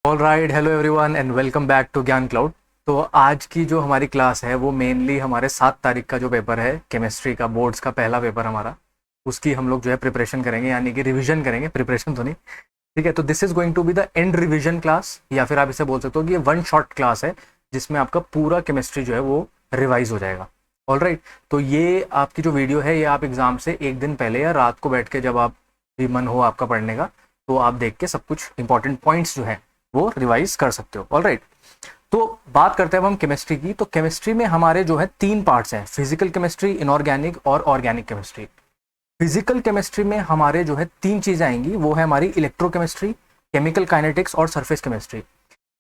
All right, hello everyone and welcome back to Gyan Cloud. तो आज की जो हमारी क्लास है वो मेनली हमारे 7 तारीख का जो पेपर है केमिस्ट्री का, बोर्ड्स का पहला पेपर हमारा, उसकी हम लोग जो है प्रिपरेशन करेंगे, यानी कि रिवीजन करेंगे, प्रिपरेशन तो नहीं। ठीक है, तो this is going to be the end revision class, या फिर आप इसे बोल सकते हो कि ये वन शॉट क्लास है जिसमें आपका पूरा केमिस्ट्री जो है वो रिवाइज हो जाएगा। ऑल राइट, तो ये आपकी जो वीडियो है ये आप एग्जाम से एक दिन पहले या रात को बैठ के जब आप भी मन हो आपका पढ़ने का, तो आप देख के सब कुछ इंपॉर्टेंट पॉइंट्स जो है वो रिवाइज कर सकते हो। ऑल राइट, तो बात करते हैं अब हम केमिस्ट्री की। तो केमिस्ट्री में हमारे जो है 3 पार्ट्स हैं, फिजिकल केमिस्ट्री, इनऑर्गेनिक और ऑर्गेनिक केमिस्ट्री। फिजिकल केमिस्ट्री में हमारे जो है 3 चीजें आएंगी, वो है हमारी इलेक्ट्रोकेमिस्ट्री, केमिकल काइनेटिक्स और सरफेस केमिस्ट्री।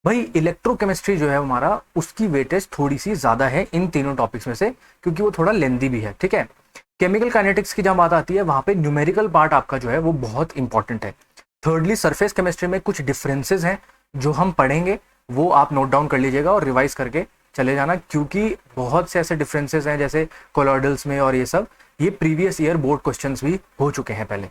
भाई इलेक्ट्रोकेमिस्ट्री जो है हमारा, उसकी वेटेज थोड़ी सी ज्यादा है इन तीनों टॉपिक्स में से, क्योंकि वो थोड़ा लेंदी भी है। ठीक है, केमिकल काइनेटिक्स की जब बात आती है वहां पे न्यूमेरिकल पार्ट आपका जो है वो बहुत इंपॉर्टेंट है। थर्डली सरफेस केमिस्ट्री में कुछ डिफरेंसेस हैं जो हम पढ़ेंगे, वो आप नोट डाउन कर लीजिएगा और रिवाइज करके चले जाना, क्योंकि बहुत से ऐसे डिफरेंसेस हैं जैसे कोलॉइडल्स में और ये सब, ये प्रीवियस ईयर बोर्ड क्वेश्चंस भी हो चुके हैं पहले।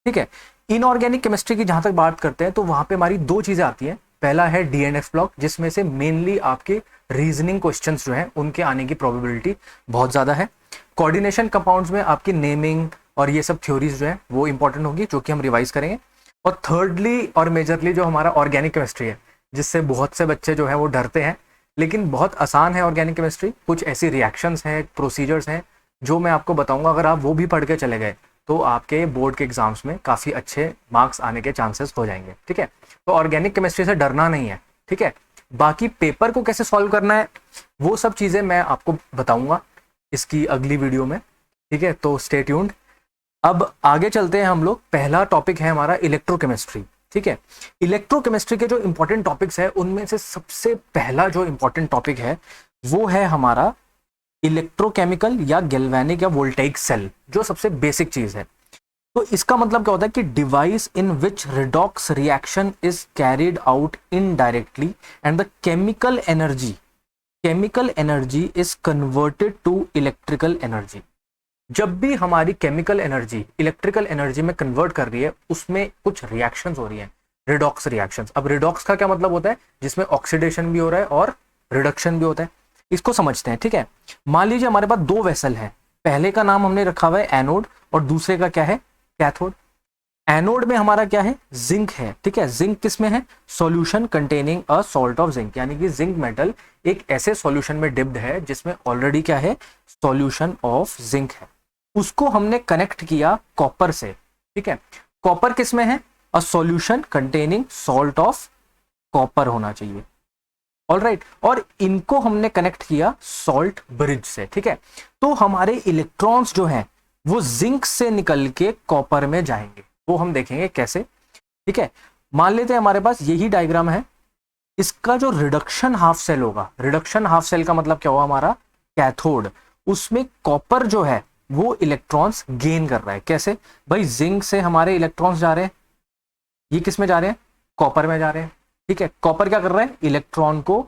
ठीक है, इनऑर्गेनिक केमिस्ट्री की जहां तक बात करते हैं तो वहां पे हमारी 2 चीजें आती हैं। पहला है डीएनएफ ब्लॉक, जिसमें से मेनली आपके रीजनिंग क्वेश्चंस जो हैं उनके आने की प्रोबेबिलिटी बहुत ज्यादा है। कोऑर्डिनेशन कंपाउंड्स में आपकी नेमिंग और ये सब थ्योरीज जो है वो इंपॉर्टेंट होगी, जो कि हम रिवाइज करेंगे। और थर्डली और मेजरली जो हमारा ऑर्गेनिक केमिस्ट्री है, जिससे बहुत से बच्चे जो है वो डरते हैं, लेकिन बहुत आसान है ऑर्गेनिक केमिस्ट्री। कुछ ऐसी रिएक्शंस हैं, प्रोसीजर्स हैं जो मैं आपको बताऊंगा, अगर आप वो भी पढ़ के चले गए तो आपके बोर्ड के एग्जाम्स में काफ़ी अच्छे मार्क्स आने के चांसेस हो जाएंगे। ठीक है, तो ऑर्गेनिक केमिस्ट्री से डरना नहीं है। ठीक है, बाकी पेपर को कैसे सॉल्व करना है वो सब चीज़ें मैं आपको बताऊंगा इसकी अगली वीडियो में। ठीक है, तो स्टे ट्यून्ड। अब आगे चलते हैं हम लोग। पहला टॉपिक है हमारा इलेक्ट्रोकेमिस्ट्री। ठीक है, इलेक्ट्रोकेमिस्ट्री के जो इंपॉर्टेंट टॉपिक्स है उनमें से सबसे पहला जो इंपॉर्टेंट टॉपिक है वो है हमारा इलेक्ट्रोकेमिकल या गैल्वेनिक या वोल्टेइक सेल, जो सबसे बेसिक चीज है। तो इसका मतलब क्या होता है कि device in which redox reaction is carried out indirectly and the chemical energy is converted to electrical energy. जब भी हमारी केमिकल एनर्जी इलेक्ट्रिकल एनर्जी में कन्वर्ट कर रही है, उसमें कुछ रिएक्शंस हो रही हैं, रिडॉक्स रिएक्शंस। अब रिडॉक्स का क्या मतलब होता है? जिसमें ऑक्सीडेशन भी हो रहा है और रिडक्शन भी होता है। इसको समझते हैं। ठीक है, मान लीजिए हमारे पास 2 वेसल हैं, पहले का नाम हमने रखा हुआ है एनोड और दूसरे का क्या है? कैथोड। एनोड में हमारा क्या है? जिंक है। ठीक है, जिंक किस में है? Solution containing a salt of zinc, यानी कि जिंक मेटल एक ऐसे सॉल्यूशन में डिप्ड है जिसमें ऑलरेडी क्या है? सॉल्यूशन ऑफ जिंक है। उसको हमने कनेक्ट किया कॉपर से। ठीक है, कॉपर किस में है? A solution containing salt of copper होना चाहिए। ऑल राइट, और इनको हमने कनेक्ट किया सॉल्ट ब्रिज से। ठीक है, तो हमारे इलेक्ट्रॉन्स जो हैं वो जिंक से निकल के कॉपर में जाएंगे, वो हम देखेंगे कैसे। ठीक है, मान लेते हैं हमारे पास यही डायग्राम है। इसका जो रिडक्शन हाफ सेल होगा, रिडक्शन हाफ सेल का मतलब क्या हुआ? हमारा कैथोड। उसमें कॉपर जो है वो इलेक्ट्रॉन्स गेन कर रहा है। कैसे भाई? जिंक से हमारे इलेक्ट्रॉन्स जा रहे हैं, ये किस में जा रहे हैं? कॉपर में जा रहे हैं। ठीक है, कॉपर क्या कर रहा है? इलेक्ट्रॉन को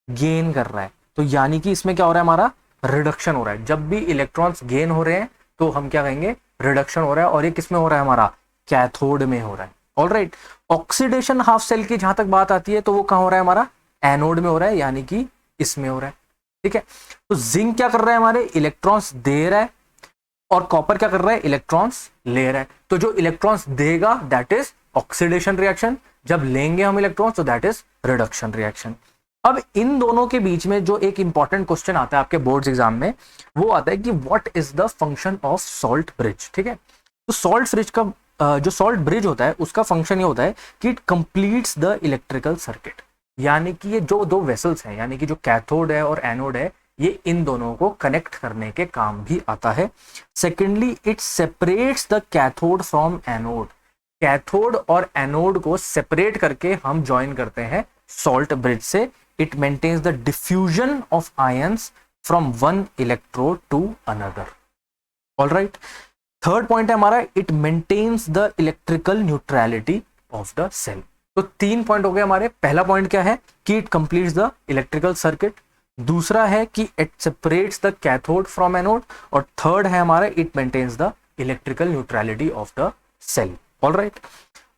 गेन कर रहा है। तो यानी कि इसमें क्या हो रहा है? हमारा रिडक्शन हो रहा है। जब भी इलेक्ट्रॉन्स गेन हो रहे हैं तो हम क्या कहेंगे? रिडक्शन हो रहा है। और ये किस में हो रहा है? हमारा कैथोड में हो रहा है। All right, oxidation half cell की जहां तक बात आती है तो वो कहां हो रहा है? हमारा एनोड में हो रहा है, यानी कि इसमें हो रहा है। ठीक है, तो जिंक क्या कर रहा है? हमारे इलेक्ट्रॉन्स दे रहा है, और कॉपर क्या कर रहा है? इलेक्ट्रॉन्स ले रहा है। तो जो इलेक्ट्रॉन्स देगा दैट इज ऑक्सीडेशन रिएक्शन, जब लेंगे हम इलेक्ट्रॉन्स तो दैट इज रिडक्शन रिएक्शन। अब इन दोनों के बीच में जो एक इंपॉर्टेंट क्वेश्चन आता है आपके बोर्ड्स एग्जाम में, वो आता है कि what is the function of salt bridge. ठीक है, तो सॉल्ट ब्रिज का जो सॉल्ट ब्रिज होता है उसका फंक्शन ये होता है कि it completes the electrical circuit, यानी कि ये जो 2 वेसल्स हैं, यानी कि जो कैथोड है और एनोड है, ये इन दोनों को कनेक्ट करने के काम भी आता है। Secondly, it separates the cathode from anode. Cathode और एनोड को सेपरेट करके हम ज्वाइन करते हैं सॉल्ट ब्रिज से। It maintains the diffusion of ions from one electrode to another. All right, third point है हमारा, it maintains the electrical neutrality of the cell. तो 3 पॉइंट हो गए हमारे। पहला पॉइंट क्या है? कि it completes the electrical circuit. दूसरा है कि it separates the cathode from anode. और थर्ड है हमारा, it maintains the electrical neutrality of the cell. All right,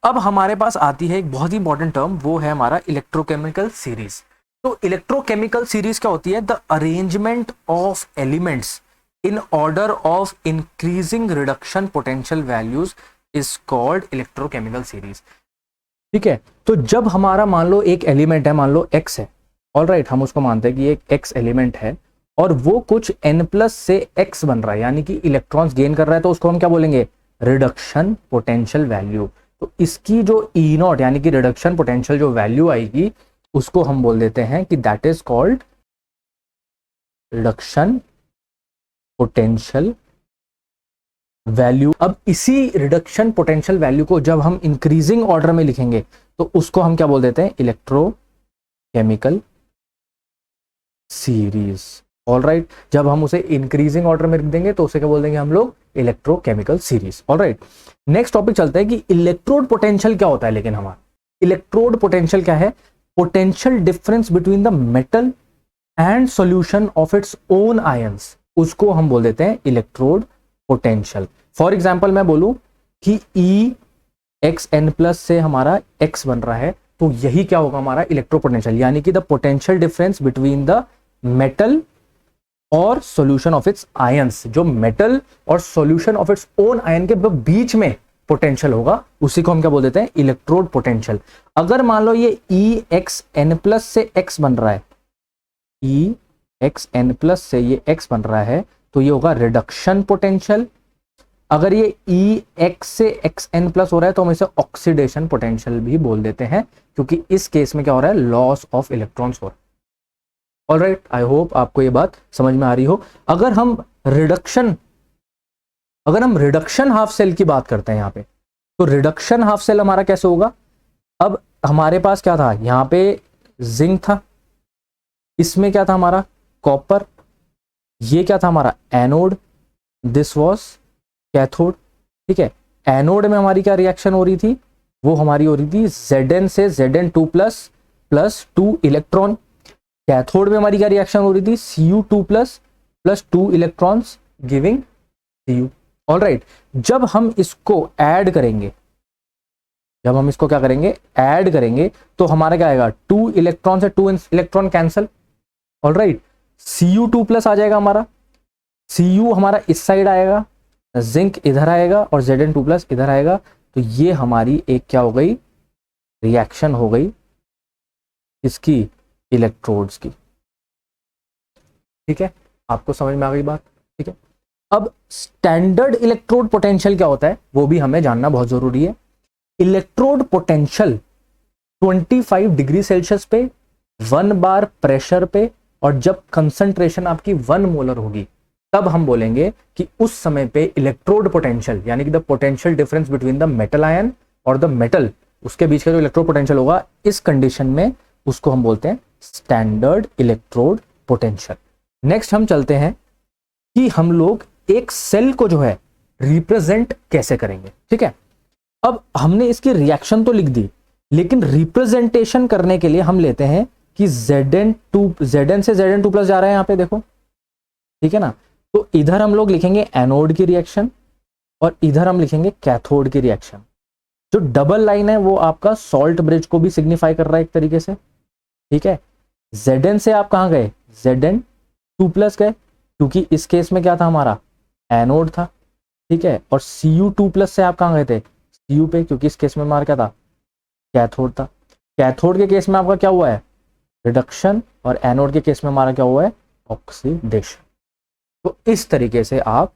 अब हमारे पास आती है एक बहुत ही इंपॉर्टेंट टर्म, वो है हमारा इलेक्ट्रोकेमिकल सीरीज। तो इलेक्ट्रोकेमिकल सीरीज क्या होती है? The arrangement of elements in order of increasing reduction potential values is called electrochemical series. ठीक है, तो जब हमारा मान लो एक एलिमेंट है, मान लो एक्स है, ऑल राइट, हम उसको मानते हैं कि एक एक्स एलिमेंट है और वो कुछ n प्लस से x बन रहा है, यानी कि इलेक्ट्रॉन्स गेन कर रहा है, तो उसको हम क्या बोलेंगे? Reduction potential value. तो इसकी जो ई नॉट यानी कि रिडक्शन पोटेंशियल जो वैल्यू आएगी, उसको हम बोल देते हैं कि that is called reduction potential value. अब इसी रिडक्शन पोटेंशियल वैल्यू को जब हम इंक्रीजिंग ऑर्डर में लिखेंगे तो उसको हम क्या बोल देते हैं? Electrochemical series. ऑल राइट, जब हम उसे इंक्रीजिंग ऑर्डर में लिख देंगे तो उसे क्या बोल देंगे हम लोग? Electrochemical series. All right, next topic चलता है कि इलेक्ट्रोड पोटेंशियल क्या होता है। लेकिन हमारा इलेक्ट्रोड पोटेंशियल क्या है? Potential difference between the metal and solution of its own ions, उसको हम बोल देते हैं इलेक्ट्रोड पोटेंशियल। फॉर एग्जाम्पल मैं बोलूं कि ई एक्स एन प्लस से हमारा एक्स बन रहा है, तो यही क्या होगा? हमारा इलेक्ट्रोपोटेंशियल, यानी कि the potential difference between the metal और सॉल्यूशन ऑफ इट्स आयंस। जो मेटल और solution of its own ion के बीच में पोटेंशियल होगा, उसी को हम क्या बोल देते हैं? Electrode potential. अगर मान लो ये ई एक्स एन प्लस से एक्स बन रहा है, ई एक्स एन प्लस से ये एक्स बन रहा है, तो ये होगा रिडक्शन पोटेंशियल। अगर ये ई एक्स से एक्स एन प्लस हो रहा है तो हम इसे ऑक्सीडेशन पोटेंशियल भी बोल देते हैं, क्योंकि इस केस में क्या हो रहा है? लॉस ऑफ इलेक्ट्रॉन्स हो रहा है। ऑलराइट, आई होप आपको ये बात समझ में आ रही हो। अगर हम रिडक्शन हाफ सेल की बात करते हैं यहाँ पे, तो रिडक्शन हाफ सेल हमारा कैसे होगा? अब हमारे पास क्या था? यहाँ पे जिंक था, इसमें क्या था हमारा? कॉपर। ये क्या था हमारा? एनोड। This was cathode. ठीक है, एनोड में हमारी क्या रिएक्शन हो रही थी? वो हमारी हो रही थी Zn से Zn2 प्लस 2 इलेक्ट्रॉन। कैथोड में हमारी क्या रिएक्शन हो रही थी? Cu2 plus 2 electrons giving Cu। All right, जब हम इसको ऐड करेंगे, जब हम इसको क्या करेंगे? ऐड करेंगे, तो हमारा क्या आएगा? 2 इलेक्ट्रॉन से 2 electron cancel. All right, Cu2 plus आ जाएगा हमारा, Cu हमारा इस साइड आएगा, जिंक इधर आएगा और Zn2 प्लस इधर आएगा। तो ये हमारी एक क्या हो गई? रिएक्शन हो गई इसकी, इलेक्ट्रोड्स की। ठीक है, आपको समझ में आ गई बात? ठीक है, अब स्टैंडर्ड इलेक्ट्रोड पोटेंशियल क्या होता है वो भी हमें जानना बहुत जरूरी है। इलेक्ट्रोड पोटेंशियल 25 डिग्री सेल्सियस पे 1 बार प्रेशर पे, और जब कंसंट्रेशन आपकी 1 मोलर होगी, तब हम बोलेंगे कि उस समय पे इलेक्ट्रोड पोटेंशियल, यानी कि the potential difference between the metal ion और द मेटल, उसके बीच का जो इलेक्ट्रोड पोटेंशियल होगा, इस कंडीशन में उसको हम बोलते हैं स्टैंडर्ड इलेक्ट्रोड पोटेंशियल। नेक्स्ट हम चलते हैं कि हम लोग एक सेल को जो है रिप्रेजेंट कैसे करेंगे। ठीक है, अब हमने इसकी रिएक्शन तो लिख दी, लेकिन रिप्रेजेंटेशन करने के लिए हम लेते हैं कि Zn से Zn2 प्लस जा रहा है यहाँ पे, देखो। ठीक है ना, तो इधर हम लोग लिखेंगे एनोड की रिएक्शन और इधर हम लिखेंगे कैथोड की रिएक्शन। जो डबल लाइन है वो आपका सॉल्ट ब्रिज को भी सिग्निफाई कर रहा है एक तरीके से। ठीक है, Zn से आप कहां गए? Zn2 प्लस गए, क्योंकि इस केस में क्या था हमारा? एनोड था। ठीक है, और Cu2 प्लस से आप कहां गए थे? Cu पे, क्योंकि इस केस में हमारा क्या था? कैथोड था। कैथोड के केस में आपका क्या हुआ है? रिडक्शन, और एनोड के केस में हमारा क्या हुआ है? ऑक्सीडेशन। तो इस तरीके से आप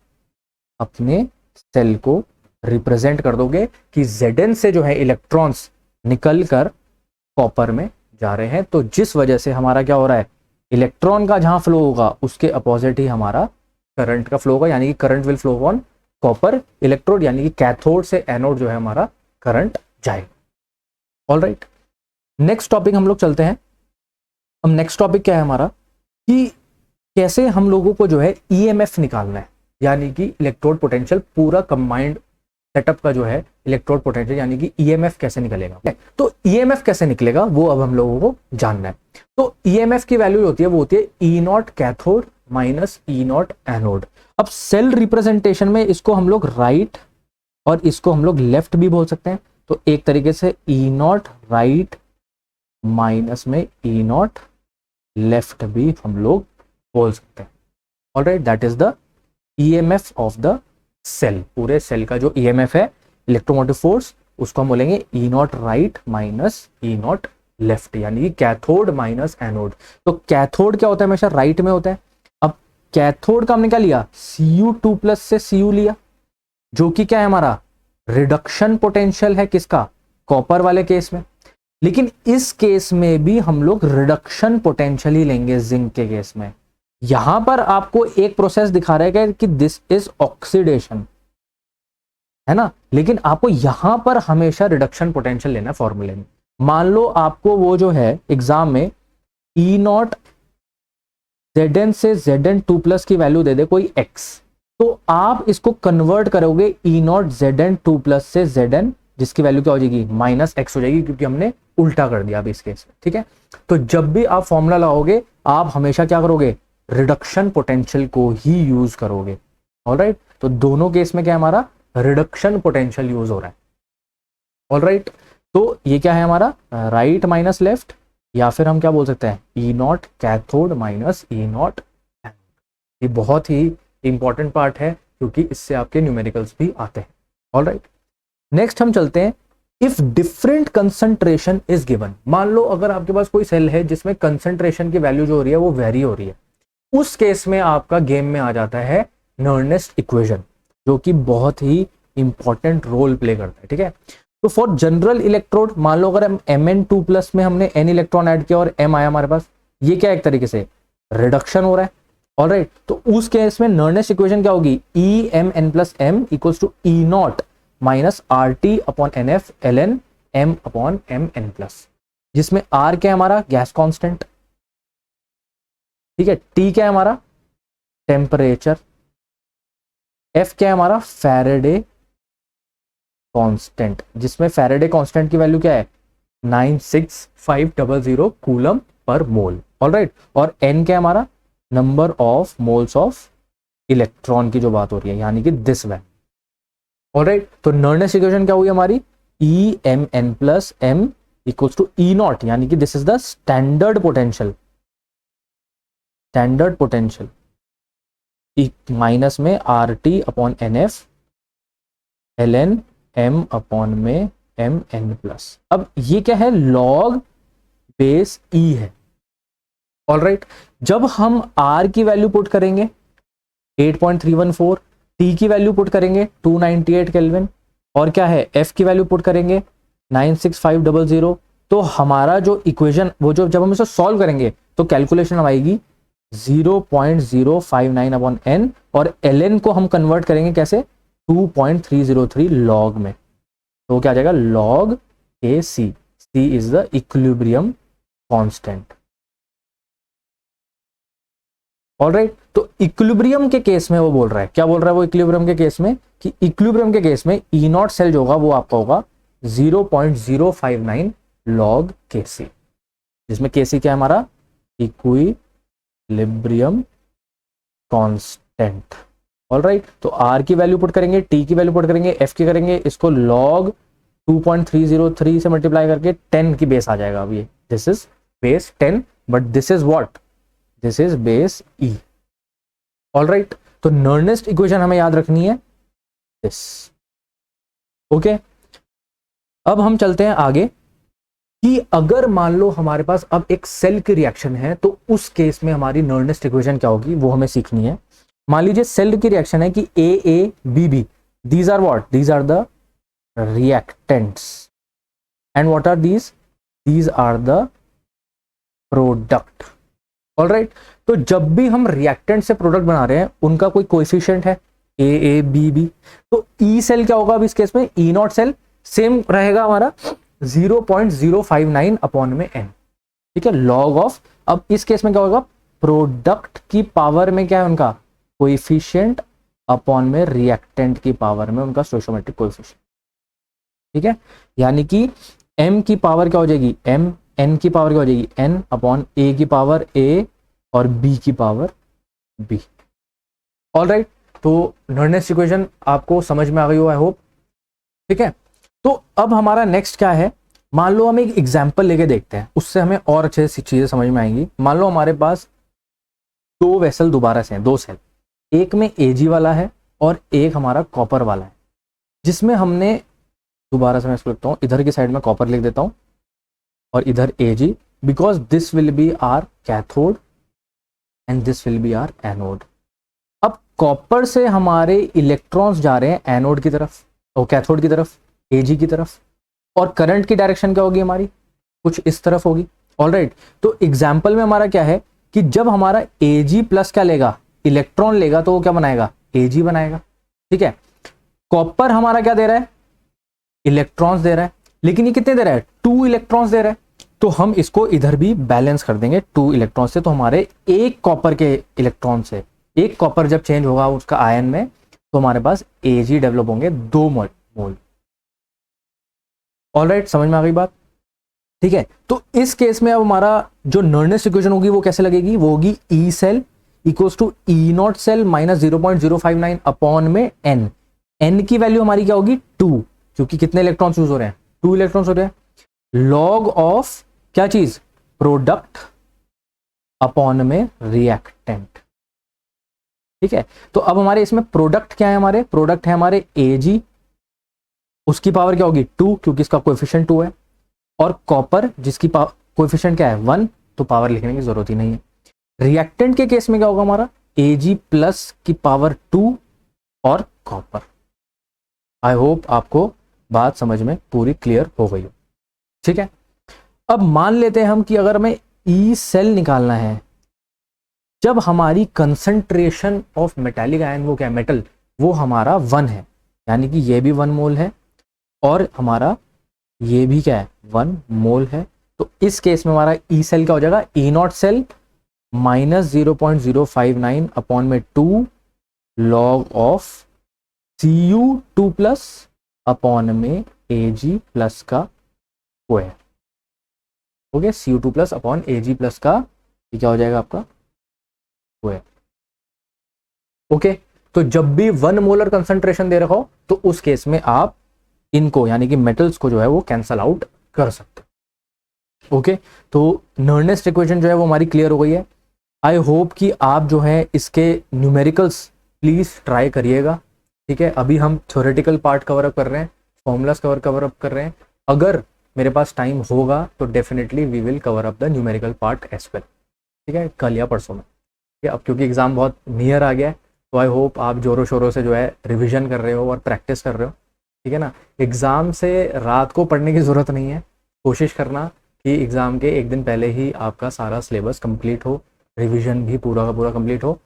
अपने सेल को रिप्रेजेंट कर दोगे कि Zn से जो है इलेक्ट्रॉन्स निकल कर कॉपर में जा रहे हैं, तो जिस वजह से हमारा क्या हो रहा है? इलेक्ट्रॉन का जहां फ्लो होगा उसके अपोजिट ही हमारा करंट का फ्लो होगा, यानी कि current will flow on copper electrode, यानी कि कैथोड से एनोड जो है हमारा करंट जाएगा। ऑल राइट, नेक्स्ट टॉपिक हम लोग चलते हैं। अब नेक्स्ट टॉपिक क्या है हमारा कि कैसे हम लोगों को जो है ईएमएफ निकालना है, यानी कि इलेक्ट्रोड पोटेंशियल पूरा कंबाइंड सेटअप का जो है इलेक्ट्रोड पोटेंशियल, यानी कि ईएमएफ कैसे निकलेगा। तो ईएमएफ कैसे निकलेगा वो अब हम लोगों को जानना है। तो ईएमएफ की वैल्यू होती है, वो होती है E naught cathode minus E naught anode. अब सेल रिप्रेजेंटेशन में इसको हम लोग राइट और इसको हम लोग लेफ्ट भी बोल सकते हैं। तो एक तरीके से ई नॉट राइट माइनस में ई नॉट लेफ्ट भी हम लोग बोल सकते हैं। Alright, that is the EMF of the cell. पूरे सेल का जो ईएमएफ है, इलेक्ट्रोमोटिव फोर्स, उसको हम बोलेंगे E naught right minus E naught left, यानी कि कैथोड माइनस एनोड। तो कैथोड क्या होता है, हमेशा राइट में होता है। अब कैथोड का हमने क्या लिया, Cu2 प्लस से Cu लिया, जो कि क्या है हमारा रिडक्शन पोटेंशियल है, किसका, कॉपर वाले केस में। लेकिन इस केस में भी हम लोग रिडक्शन पोटेंशियल ही लेंगे जिंक के केस में। यहां पर आपको एक प्रोसेस दिखा रहा है कि दिस इज ऑक्सीडेशन, है ना, लेकिन आपको यहां पर हमेशा रिडक्शन पोटेंशियल लेना फॉर्मूले में। मान लो आपको वो जो है एग्जाम में ई नॉट Zn से Zn2 प्लस की वैल्यू दे दे कोई x, तो आप इसको कन्वर्ट करोगे ई नॉट Zn2 प्लस से Zn, जिसकी वैल्यू क्या हो जाएगी, माइनस x हो जाएगी, क्योंकि हमने उल्टा कर दिया अभी इस केस में। ठीक है, तो जब भी आप फॉर्मूला लगाओगे आप हमेशा क्या करोगे, रिडक्शन पोटेंशियल को ही यूज करोगे। ऑलराइट, तो दोनों केस में क्या हमारा रिडक्शन पोटेंशियल यूज हो रहा है। ऑलराइट, तो ये क्या है हमारा राइट माइनस लेफ्ट, या फिर हम क्या बोल सकते हैं E naught cathode minus E naught anode. ये बहुत ही इंपॉर्टेंट पार्ट है क्योंकि इससे आपके न्यूमेरिकल्स भी आते हैं। ऑलराइट, नेक्स्ट हम चलते हैं, if different concentration is given. मान लो अगर आपके पास कोई सेल है जिसमें कंसंट्रेशन की वैल्यू जो हो रही है वो वेरी हो रही है, उस केस में आपका गेम में आ जाता है नर्नेस्ट इक्वेशन, जो कि बहुत ही इंपॉर्टेंट रोल प्ले करता है। ठीक है, तो फॉर जनरल इलेक्ट्रोड, मान लो अगर हम Mn2 प्लस में हमने n इलेक्ट्रॉन ऐड किया और m आया हमारे पास, ये क्या एक तरीके से रिडक्शन हो रहा है। ऑलराइट, तो उस केस में नर्नेस्ट इक्वेशन क्या होगी, EMn plus m equals to E naught minus RT upon NF ln m upon mn plus, जिसमें R क्या है हमारा गैस कांस्टेंट, ठीक है, T क्या है हमारा टेम्परेचर, F क्या है हमारा फैराडे कांस्टेंट, जिसमें फैराडे कांस्टेंट की वैल्यू क्या है 96500 कूलम पर मोल। ऑलराइट, और n क्या है हमारा number of moles of electron की जो बात हो रही है, यानी कि दिस वैल्यू। ऑलराइट, तो नर्नेस्ट इक्वेशन क्या हुई हमारी, EMn plus m equals to E naught, यानी कि this is the standard potential, standard potential minus में RT upon NF ln m upon में mn प्लस। अब ये क्या है, लॉग बेस e है। ऑलराइट, जब हम r की वैल्यू पुट करेंगे 8.314, t की वैल्यू पुट करेंगे 298 केल्विन, और क्या है f की वैल्यू पुट करेंगे 96500, तो हमारा जो इक्वेशन वो जो जब हम इसे सॉल्व करेंगे तो कैलकुलेशन आएगी 0.059 अपॉन n, और ln को हम कन्वर्ट करेंगे कैसे 2.303 लॉग में, तो क्या आ जाएगा log AC, C is the equilibrium constant. Alright, तो इक्विलिब्रियम के केस में वो बोल रहा है, क्या बोल रहा है वो इक्विलिब्रियम के केस में, कि इक्विलिब्रियम के केस में ई नॉट सेल जो होगा वो आपका होगा 0.059 लॉग KC, जिसमें KC क्या है हमारा इक्विलिब्रियम कांस्टेंट। ऑलराइट, तो R की वैल्यू पुट करेंगे, T की वैल्यू पुट करेंगे, F की करेंगे, इसको लॉग 2.303 से मल्टीप्लाई करके 10 की बेस आ जाएगा। अब ये this is base 10, but this is what, this is base E। Alright, तो नर्नेस्ट इक्वेशन हमें याद रखनी है दिस। ओके, अब हम चलते हैं आगे कि अगर मान लो हमारे पास अब एक सेल की रिएक्शन है, तो उस केस में हमारी नर्नेस्ट इक्वेशन क्या होगी वो हमें सीखनी है। मान लीजिए सेल की रिएक्शन है कि AABB, these are what, these are the reactants, and what are these are the product। Alright, तो जब भी हम रिएक्टेंट से प्रोडक्ट बना रहे हैं उनका कोई कोएफिशिएंट है AABB, तो E सेल क्या होगा अब इस केस में, E नॉट सेल सेम रहेगा हमारा 0.059 अपॉन में n, ठीक है, लॉग ऑफ। अब इस केस में क्या होगा, प्रोडक्ट की पावर में क्या है उनका कोएफिशिएंट अपॉन में रिएक्टेंट की पावर में उनका स्टोइचोमेट्रिक कोएफिशिएंट, ठीक है, यानी कि m की पावर क्या हो जाएगी m, n की पावर क्या हो जाएगी n अपॉन a की पावर a और b की पावर b। ऑलराइट, तो नर्नेस्ट इक्वेशन आपको समझ में आ गई हो आई होप, ठीक है। तो अब हमारा नेक्स्ट क्या है, मान लो हम एक एग्जाम्पल लेके देखते हैं, उससे हमें और अच्छे से चीजें समझ में आएंगी। मान लो हमारे पास दो वेसल दोबारा से हैं, दो सेल, एक में Ag वाला है और एक हमारा कॉपर वाला है, जिसमें हमने, दोबारा से मैं इसको लिखता हूँ, इधर की साइड में कॉपर लिख देता हूँ और इधर Ag, because this will be our cathode and this will be our anode. अब कॉपर से हमारे इलेक्ट्रॉन्स जा रहे हैं एनोड की तरफ और कैथोड की तरफ, Ag की तरफ, और करंट की डायरेक्शन क्या होगी हमारी, कुछ इस तरफ होगी। ऑलराइट, तो एग्जाम्पल में हमारा क्या है कि जब हमारा Ag प्लस क्या लेगा, इलेक्ट्रॉन लेगा, तो वो क्या बनाएगा, Ag बनाएगा। ठीक है, कॉपर हमारा क्या दे रहा है, इलेक्ट्रॉन्स दे रहा है, लेकिन ये कितने दे रहा है, 2 इलेक्ट्रॉन्स दे रहा है। तो हम इसको इधर भी बैलेंस कर देंगे 2 इलेक्ट्रॉन से, तो हमारे एक कॉपर के इलेक्ट्रॉन से, एक कॉपर जब चेंज होगा उसका आयन में, तो हमारे पास Ag डेवलप होंगे 2 मोल। ऑलराइट, समझ में आ गई बात। ठीक है, तो इस केस में अब हमारा जो नर्नेस्ट इक्वेशन होगी वो कैसे लगेगी, वो होगी E cell equals to E naught cell minus 0.059 upon में n। n की वैल्यू हमारी क्या होगी 2, क्योंकि कितने इलेक्ट्रॉन्स यूज हो रहे हैं, 2 इलेक्ट्रॉन्स हो रहे हैं। लॉग ऑफ क्या चीज, प्रोडक्ट अपॉन में रिएक्टेंट। ठीक है, तो अब हमारे इसमें प्रोडक्ट क्या है, हमारे प्रोडक्ट है हमारे Ag, उसकी पावर क्या होगी 2, क्योंकि इसका कोएफिशिएंट 2 है, और कॉपर जिसकी कोएफिशिएंट क्या है 1, तो पावर लिखने की जरूरत ही नहीं है। रिएक्टेंट के केस में क्या होगा हमारा, Ag प्लस की पावर 2 और कॉपर। आई होप आपको बात समझ में पूरी क्लियर हो गई हो। ठीक है, अब मान लेते हैं हम कि अगर हमें ई सेल निकालना है, जब हमारी कंसंट्रेशन ऑफ मेटालिक आयन, वो क्या है, मेटल, वो हमारा 1 है, यानी कि ये भी 1 मोल है और हमारा ये भी क्या है 1 मोल है। तो इस केस में हमारा ई सेल क्या हो जाएगा, ई नॉट सेल माइनस 0.059 अपॉन में 2 log of Cu2 plus upon में Ag प्लस का square. Okay, Cu2 plus upon Ag plus का, ये क्या हो जाएगा आपका स्क्वायर। ओके, तो जब भी 1 मोलर कंसंट्रेशन दे रखा हो, तो उस केस में आप इनको यानी कि मेटल्स को जो है वो कैंसल आउट कर सकते हो। ओके, तो नर्नेस्ट इक्वेशन जो है वो हमारी क्लियर हो गई है। आई होप कि आप जो है इसके न्यूमेरिकल्स प्लीज ट्राई करिएगा। ठीक है, अभी हम थ्योरेटिकल पार्ट कवर अप कर रहे हैं, फॉर्मूलाज कवर अप कर रहे हैं। अगर मेरे पास टाइम होगा तो definitely we will cover up the numerical part as well. ठीक है, कल या परसों में। ठीक है, अब क्योंकि एग्जाम बहुत नियर आ गया है, तो आई होप आप जोरों शोरों से जो है रिविजन कर रहे हो और प्रैक्टिस कर रहे हो। ठीक है ना, एग्जाम से रात को पढ़ने की ज़रूरत नहीं है, कोशिश करना कि एग्जाम के एक दिन पहले ही आपका सारा सिलेबस कंप्लीट हो, रिवीजन भी पूरा का पूरा कंप्लीट हो।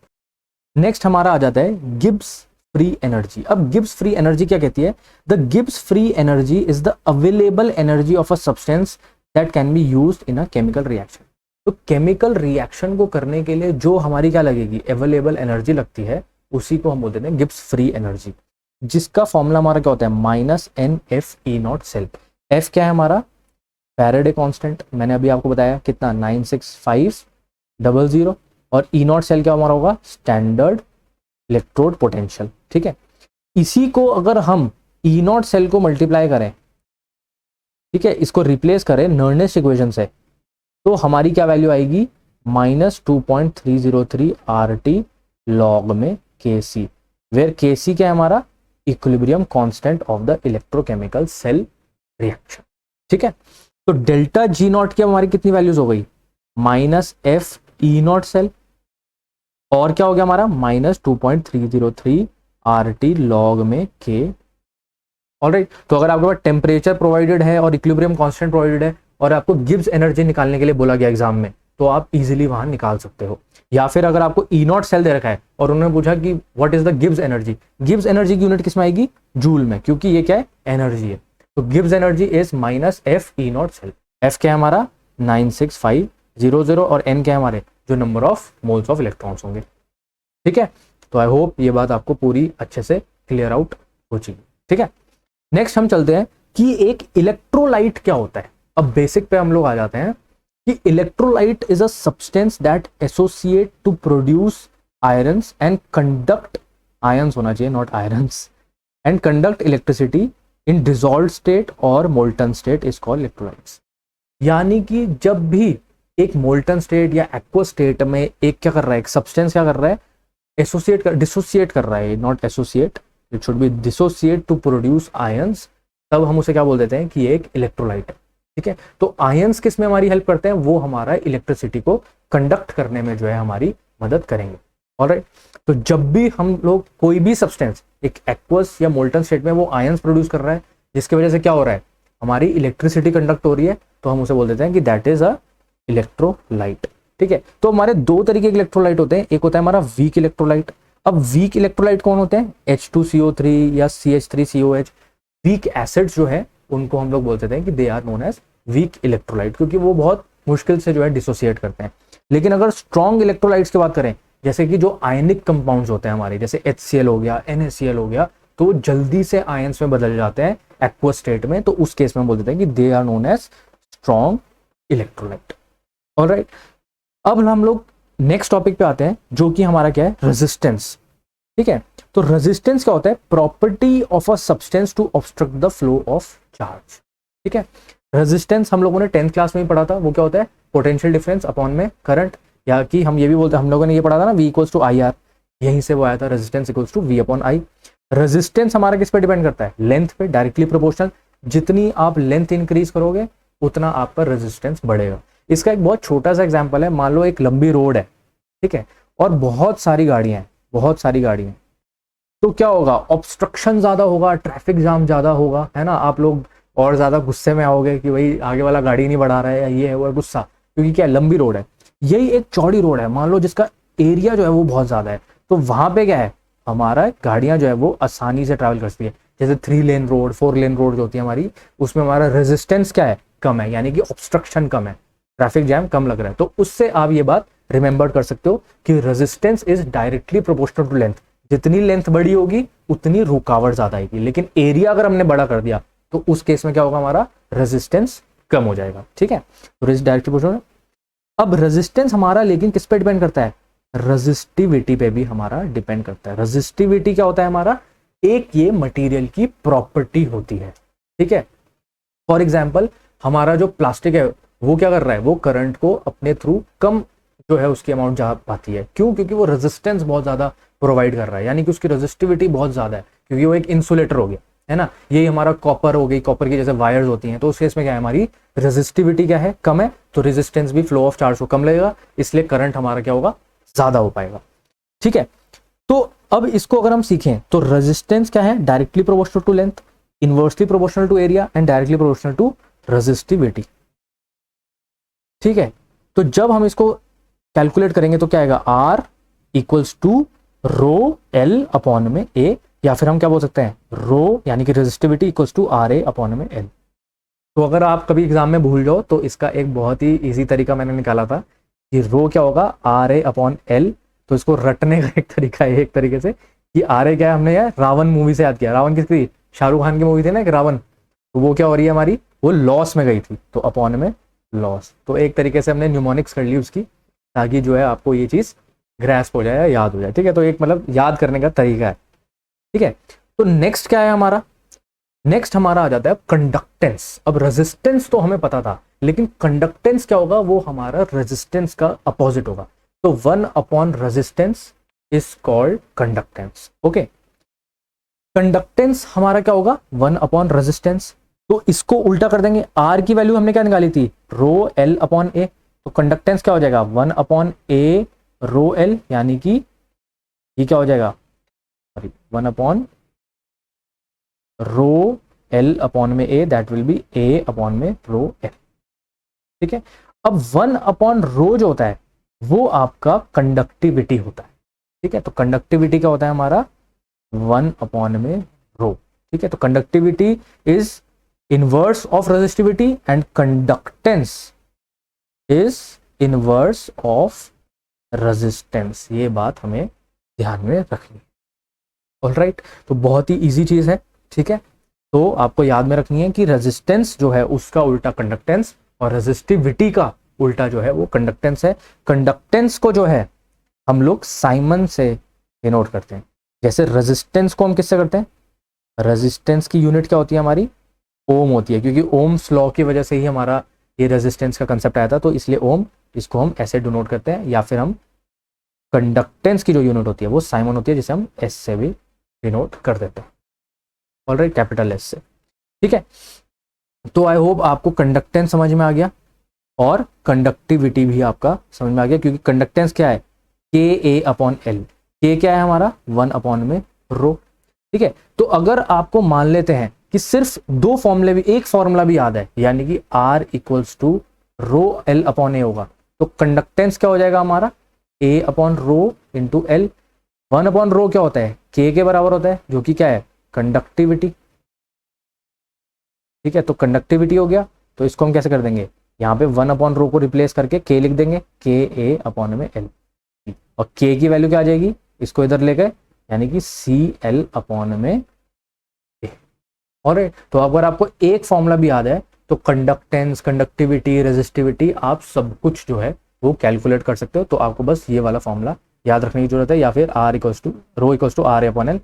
नेक्स्ट हमारा आ जाता है गिब्स फ्री एनर्जी। अब गिब्स फ्री एनर्जी क्या कहती है, the Gibbs free energy is the available energy of a substance that can be used in a chemical reaction. तो केमिकल रिएक्शन को करने के लिए जो हमारी क्या लगेगी, अवेलेबल एनर्जी लगती है, उसी को हम बोलते हैं गिब्स फ्री एनर्जी, जिसका फॉर्मूला हमारा क्या होता है minus N F E naught cell. F क्या है हमारा, फैराडे कांस्टेंट, मैंने अभी आपको बताया कितना 96500, और ई नॉट सेल क्या हमारा होगा, स्टैंडर्ड इलेक्ट्रोड पोटेंशियल। ठीक है, इसी को अगर हम ई नॉट सेल को मल्टीप्लाई करें, ठीक है, इसको रिप्लेस करें नर्नेस्ट इक्वेशन से, तो हमारी क्या वैल्यू आएगी माइनस 2.303 RT लॉग में Kc, वेयर Kc क्या है हमारा, equilibrium constant of the electrochemical cell reaction. ठीक है, तो डेल्टा जी नॉट की हमारी कितनी वैल्यूज हो गई, minus F E naught cell, और क्या हो गया हमारा माइनस 2.303 RT लॉग में K। ऑलराइट, तो अगर आपके पास टेम्परेचर प्रोवाइडेड है और इक्विलिब्रियम कांस्टेंट प्रोवाइडेड है और आपको गिब्स एनर्जी निकालने के लिए बोला गया एग्जाम में, तो आप इजीली वहां निकाल सकते हो। या फिर अगर आपको ई नॉट सेल दे रखा है और उन्होंने पूछा कि what is the Gibbs energy, Gibbs energy की यूनिट किसमें आएगी, जूल में, क्योंकि ये क्या है एनर्जी है। तो Gibbs energy is minus F E naught cell. F क्या है हमारा 96500 और एन क्या है हमारे, जो number of moles of electrons होंगे। ठीक है, तो आई होप ये बात आपको पूरी अच्छे से क्लियर आउट हो चुकी। ठीक है, नेक्स्ट हम चलते हैं कि एक इलेक्ट्रोलाइट क्या होता है। अब बेसिक पे हम लोग आ जाते हैं कि electrolyte is a substance that associate to produce irons and conduct, ions होना चाहिए not irons, and conduct electricity in dissolve state और molten state is called electrolytes. यानी कि जब भी एक मोल्टन स्टेट या एक्वस स्टेट में एक क्या कर रहा है, एक सब्सटेंस क्या कर रहा है, डिसोसिएट कर रहा है, not associate, it should be dissociate to produce ions, तब हम उसे क्या बोल देते हैं कि ये एक इलेक्ट्रोलाइट है। ठीक है, तो आयंस किस में हमारी हेल्प करते हैं, वो हमारा इलेक्ट्रिसिटी को कंडक्ट करने में जो है हमारी मदद करेंगे। ऑलराइट, तो जब भी हम लोग कोई भी सब्सटेंस एक एक्वस या मोल्टन स्टेट में वो आयंस प्रोड्यूस कर रहा है, जिसकी वजह से क्या हो रहा है, हमारी इलेक्ट्रिसिटी कंडक्ट हो रही है, तो हम उसे बोल देते हैं कि दैट इज अ इलेक्ट्रोलाइट। ठीक है, तो हमारे दो तरीके के इलेक्ट्रोलाइट होते हैं, एक होता है हमारा वीक इलेक्ट्रोलाइट। अब वीक इलेक्ट्रोलाइट कौन होते हैं, H2CO3 या CH3COH, वीक एसिड्स जो है उनको हम लोग बोल देते हैं कि they are known as weak electrolyte, क्योंकि वो बहुत मुश्किल से जो है डिसोसिएट करते हैं। लेकिन अगर स्ट्रॉन्ग इलेक्ट्रोलाइट्स की बात करें, जैसे कि जो आयनिक कंपाउंड्स होते हैं हमारे, जैसे HCl हो गया, NaCl हो गया, तो वो जल्दी से आयंस में बदल जाते हैं एक्वस स्टेट में, तो उस केस में बोल देते हैं कि they are known as strong electrolyte. Alright, अब हम लोग नेक्स्ट टॉपिक पे आते हैं, जो कि हमारा क्या है, रेजिस्टेंस। ठीक है, तो रेजिस्टेंस क्या होता है, property of a substance to obstruct the flow of charge. ठीक है, रेजिस्टेंस हम लोगों ने 10th क्लास में ही पढ़ा था, वो क्या होता है, पोटेंशियल डिफरेंस अपॉन में करंट, या कि हम ये भी बोलते हैं, हम लोगों ने ये पढ़ा था ना, V इक्वल्स टू IR, यहीं से वो आया था, resistance equals to V upon I। Resistance हमारा किस पे डिपेंड करता है, लेंथ पे, डायरेक्टली प्रोपोर्शनल, जितनी आप लेंथ इंक्रीज करोगे उतना आपका रेजिस्टेंस बढ़ेगा। इसका एक बहुत छोटा सा एग्जांपल है, मान लो एक लंबी रोड है, ठीक है, और बहुत सारी गाड़ियां हैं, तो क्या होगा, ऑब्स्ट्रक्शन ज्यादा होगा, ट्रैफिक जाम ज्यादा होगा, है ना, आप लोग और ज्यादा गुस्से में आओगे कि भाई आगे वाला गाड़ी नहीं बढ़ा रहा है, या ये है वो है, गुस्सा, क्योंकि क्या है, लंबी रोड है। यही एक चौड़ी रोड है, मान लो जिसका एरिया जो है वो बहुत ज्यादा है, तो वहां पे क्या है, हमारा गाड़ियां जो है वो आसानी से ट्रैवल कर सकती है। जैसे 3 लेन रोड, 4 लेन रोड जो होती है हमारी, उसमें हमारा रेजिस्टेंस क्या है, कम है, यानी कि ऑब्स्ट्रक्शन कम है, ट्रैफिक जैम कम लग रहा है। तो उससे आप ये बात रिमेंबर कर सकते हो कि resistance is directly proportional to length, जितनी लेंथ बड़ी होगी उतनी रुकावट ज्यादा आएगी, लेकिन एरिया अगर हमने बड़ा कर दिया तो उस केस में क्या होगा, हमारा रेजिस्टेंस कम हो जाएगा। ठीक है, तो डायरेक्टली प्रोपोर्शनल। अब रेजिस्टेंस हमारा लेकिन किस पे डिपेंड करता है, रेजिस्टिविटी पे भी हमारा डिपेंड करता है। रेजिस्टिविटी क्या होता है हमारा, एक ये मटेरियल की प्रॉपर्टी होती है। ठीक है, फॉर एग्जांपल हमारा जो प्लास्टिक है वो क्या कर रहा है, वो करंट को अपने थ्रू कम जो है उसकी अमाउंट जा पाती है, क्यों, क्योंकि वो रेजिस्टेंस बहुत ज्यादा प्रोवाइड कर रहा है, यानी कि उसकी रेजिस्टिविटी बहुत ज्यादा है, क्योंकि वो एक इंसुलेटर हो गया, है ना। यही हमारा कॉपर हो गई, कॉपर की जैसे वायर्स होती हैं, तो उस केस में क्या है, हमारी रेजिस्टिविटी क्या है, कम है, तो रेजिस्टेंस भी, फ्लो ऑफ चार्ज को कम लगेगा, इसलिए करंट हमारा क्या होगा, ज्यादा हो पाएगा। ठीक है, तो अब इसको अगर हम सीखें तो रेजिस्टेंस क्या है, directly proportional to length, inversely proportional to area and directly proportional to resistivity. ठीक है, तो जब हम इसको कैलकुलेट करेंगे तो क्या आएगा, R equals to rho L upon में A, या फिर हम क्या बोल सकते हैं, रो यानी कि resistivity equals to RA upon में L। तो अगर आप कभी एग्जाम में भूल जाओ तो इसका एक बहुत ही इजी तरीका मैंने निकाला था कि रो क्या होगा, RA अपॉन L। तो इसको रटने का एक तरीका है, एक तरीके से कि RA क्या है, हमने यार रावण मूवी से याद किया, रावण किसकी, शाहरुख खान की मूवी थी ना एक रावण, तो वो क्या हो रही है हमारी, वो लॉस में गई थी, तो अपॉन में लॉस। तो एक तरीके से हमने न्यूमोनिक्स कर ली उसकी, ताकि जो है आपको ये चीज ग्रैस्प हो जाए, याद हो जाए। ठीक है, तो एक मतलब याद करने का तरीका है। ठीक है, तो नेक्स्ट क्या है हमारा, नेक्स्ट हमारा आ जाता है कंडक्टेंस। अब रेजिस्टेंस तो हमें पता था, लेकिन कंडक्टेंस क्या होगा, वो हमारा रेजिस्टेंस का अपोजिट होगा। तो 1 upon resistance is called conductance. Okay, conductance हमारा क्या होगा, 1 अपॉन रेजिस्टेंस। तो इसको उल्टा कर देंगे, R की वैल्यू हमने क्या निकाली थी, रो L अपॉन A, तो कंडक्टेंस क्या हो जाएगा, 1 अपॉन A रो L, यानी कि ये क्या हो जाएगा, सॉरी 1 अपॉन रो L अपॉन में A, that will be A upon में रो L। ठीक है, अब 1 अपॉन रो जो होता है वो आपका कंडक्टिविटी होता है। ठीक है, तो कंडक्टिविटी क्या होता है हमारा, 1 अपॉन में रो। ठीक है, तो conductivity is inverse of resistivity and conductance is inverse of resistance, ये बात हमें ध्यान में रखनी है। ऑलराइट, तो बहुत ही इजी चीज है। ठीक है, तो आपको याद में रखनी है कि रेजिस्टेंस जो है उसका उल्टा कंडक्टेंस, और रेजिस्टिविटी का उल्टा जो है वो कंडक्टेंस है। कंडक्टेंस को जो है हम लोग साइमन से डिनोट करते हैं, जैसे रेजिस्टेंस को हम किससे करते हैं, रेजिस्टेंस की यूनिट क्या होती है हमारी, ओम होती है, क्योंकि ओम्स लॉ की वजह से ही हमारा ये रेजिस्टेंस का कंसेप्ट आया था, तो इसलिए ओम, इसको हम ऐसे डिनोट करते हैं, या फिर हम कंडक्टेंस की जो यूनिट होती है वो साइमन होती है, जिसे हम एस से भी डिनोट कर देते हैं, ऑलराइट, कैपिटल एस से। ठीक है, तो आई होप आपको कंडक्टेंस समझ में आ गया और कंडक्टिविटी भी आपका समझ में आ गया, क्योंकि कंडक्टेंस क्या है, के ए अपॉन एल, के क्या है हमारा 1 अपॉन में रो। ठीक है, तो अगर आपको मान लेते हैं कि सिर्फ दो फॉर्मूले भी, एक फॉर्मूला भी याद है, यानी कि R equals to rho L upon A होगा, तो कंडक्टेंस क्या हो जाएगा हमारा, A upon rho into L. 1 upon rho क्या होता है, के बराबर होता है, जो कि क्या है, कंडक्टिविटी। ठीक है, तो कंडक्टिविटी हो गया, तो इसको हम कैसे कर देंगे, यहाँ पे 1 अपॉन रो को रिप्लेस करके के लिख देंगे, के ए अपॉन में एल, और के की वैल्यू क्या आ जाएगी, इसको इधर ले गए, यानी कि सी एल अपॉन में ए। और तो अगर आपको एक फॉर्मूला भी याद है तो कंडक्टेंस, कंडक्टिविटी, रेजिस्टिविटी, आप सब कुछ जो है वो कैलकुलेट कर सकते हो। तो आपको बस ये वाला फॉर्मूला याद रखने की जरूरत है, या फिर R equals to rho equals to R upon L,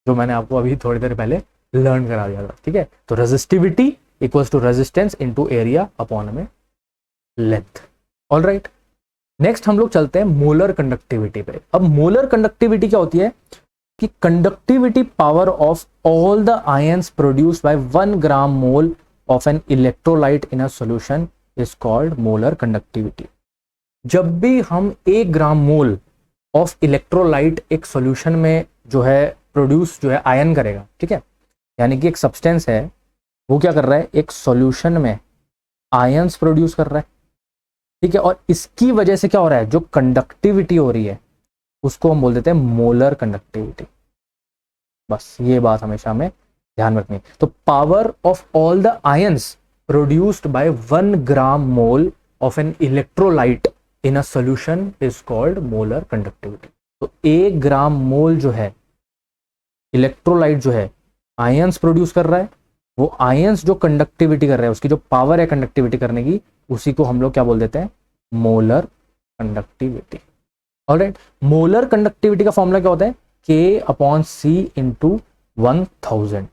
जो मैंने आपको अभी थोड़ी देर पहले लर्न करा दिया था। ठीक है, तो resistivity equals to resistance into area upon में लेंथ। ऑलराइट, नेक्स्ट हम लोग चलते हैं मोलर कंडक्टिविटी पे। अब मोलर कंडक्टिविटी क्या होती है कि conductivity power of all the ions produced by 1 gram mole of an electrolyte in a solution is called molar conductivity. जब भी हम 1 ग्राम मोल ऑफ इलेक्ट्रोलाइट एक सॉल्यूशन में जो है प्रोड्यूस, जो है आयन करेगा, ठीक है, यानी कि एक सब्सटेंस है वो क्या कर रहा है, एक सॉल्यूशन में आयंस प्रोड्यूस कर रहा है। ठीक है, और इसकी वजह से क्या हो रहा है, जो कंडक्टिविटी हो रही है उसको हम बोल देते हैं मोलर कंडक्टिविटी। बस ये बात हमेशा हमें ध्यान रखनी है। तो power of all the ions produced by 1 gram mole of an electrolyte in a solution is called molar conductivity. तो 1 ग्राम मोल जो है इलेक्ट्रोलाइट जो है आयंस प्रोड्यूस कर रहा है, वो आयंस जो कंडक्टिविटी कर रहा है, उसकी जो पावर है कंडक्टिविटी करने की, उसी को हम लोग क्या बोल देते हैं, molar conductivity. Alright, molar conductivity का फॉर्मूला क्या होता है, के अपॉन सी इंटू 1000।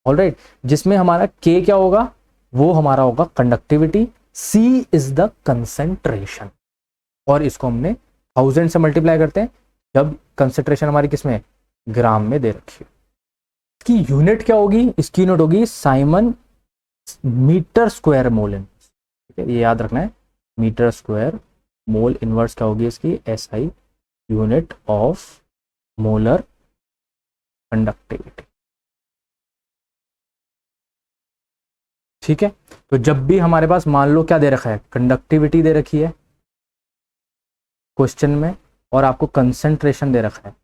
ऑलराइट, जिसमें हमारा के क्या होगा, वो हमारा होगा conductivity, C is the concentration, और इसको हमने 1000 से मल्टीप्लाई करते हैं जब कंसेंट्रेशन हमारी किसमें, ग्राम में दे रखी है। इसकी यूनिट क्या होगी, इसकी यूनिट होगी साइमन मीटर स्क्वायर मोल इन, ये याद रखना है, मीटर स्क्वायर मोल इनवर्स क्या होगी इसकी, SI, unit of molar conductivity. ठीक है, तो जब भी हमारे पास मान लो क्या दे रखा है, कंडक्टिविटी दे रखी है क्वेश्चन में, और आपको कंसेंट्रेशन दे रखा है,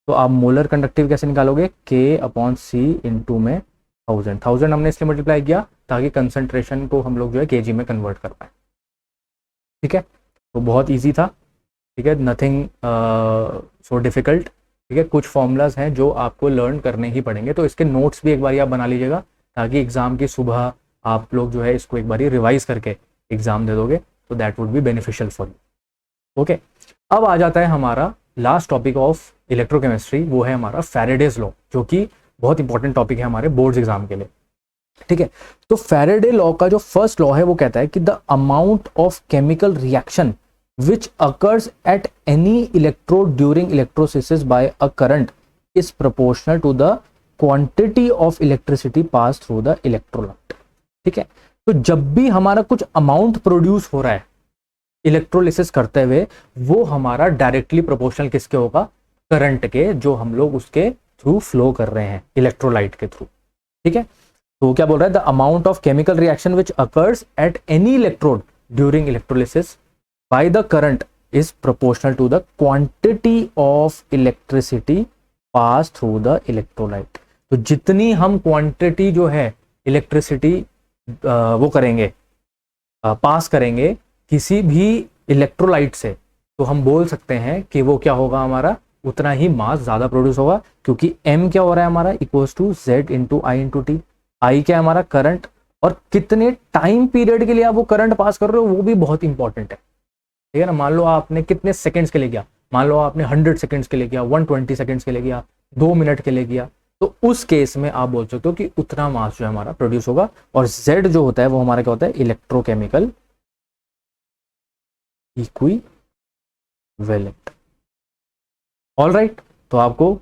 तो आप मोलर कंडक्टिव कैसे निकालोगे, के अपॉन सी इंटू में 1000 हमने इसलिए मल्टीप्लाई किया ताकि कंसेंट्रेशन को हम लोग जो है केजी में कन्वर्ट कर पाए। ठीक है, तो बहुत इजी था। ठीक है, नथिंग सो डिफिकल्ट। ठीक है, कुछ फॉर्मूलाज हैं जो आपको लर्न करने ही पड़ेंगे, तो इसके नोट्स भी एक बार आप बना लीजिएगा, ताकि एग्जाम की सुबह आप लोग जो है इसको एक बार रिवाइज करके एग्जाम दे दोगे, तो that would be beneficial for you. Okay, अब आ जाता है हमारा लास्ट टॉपिक ऑफ इलेक्ट्रोकेमिस्ट्री, वो है हमारा फैराडेज लॉ, जो कि बहुत इंपॉर्टेंट टॉपिक है हमारे बोर्ड्स एग्जाम के लिए। ठीक है, तो फैराडे लॉ का जो फर्स्ट लॉ है वो कहता है कि the amount of chemical reaction which occurs at any electrode during electrolysis by a current is proportional to the quantity of electricity passed through the electrolyte। ठीक है, तो जब भी हमारा कुछ अमाउंट प्रोड्यूस हो रहा है इलेक्ट्रोलिसिस करते हुए, वो हमारा डायरेक्टली प्रोपोर्शनल किसके होगा, करंट के, जो हम लोग उसके थ्रू फ्लो कर रहे हैं, इलेक्ट्रोलाइट के थ्रू। ठीक है, तो क्या बोल रहा है, the amount of chemical reaction which occurs at any electrode during electrolysis by the current is proportional to the quantity of electricity passed through the electrolyte। तो जितनी हम क्वांटिटी जो है इलेक्ट्रिसिटी वो करेंगे, पास करेंगे किसी भी इलेक्ट्रोलाइट से, तो हम बोल सकते हैं कि वो क्या होगा, हमारा उतना ही मास ज्यादा प्रोड्यूस होगा, क्योंकि m क्या हो रहा है हमारा, equals to z into I into T. I क्या है हमारा, करंट, और कितने टाइम पीरियड के लिए आप वो करंट पास कर रहे हो वो भी बहुत इंपॉर्टेंट है। ठीक है ना, मान लो आपने कितने सेकंड्स के लिए किया, मान लो आपने 100 सेकंड्स के लिए किया, 120 सेकंड्स के लिए किया, 2 मिनट के लिए किया, तो उस केस में आप बोल सकते हो कि उतना मास जो है हमारा प्रोड्यूस होगा। और Z जो होता है वो हमारा क्या होता है, इलेक्ट्रोकेमिकल इक्विवेलेंट। ऑलराइट, तो आपको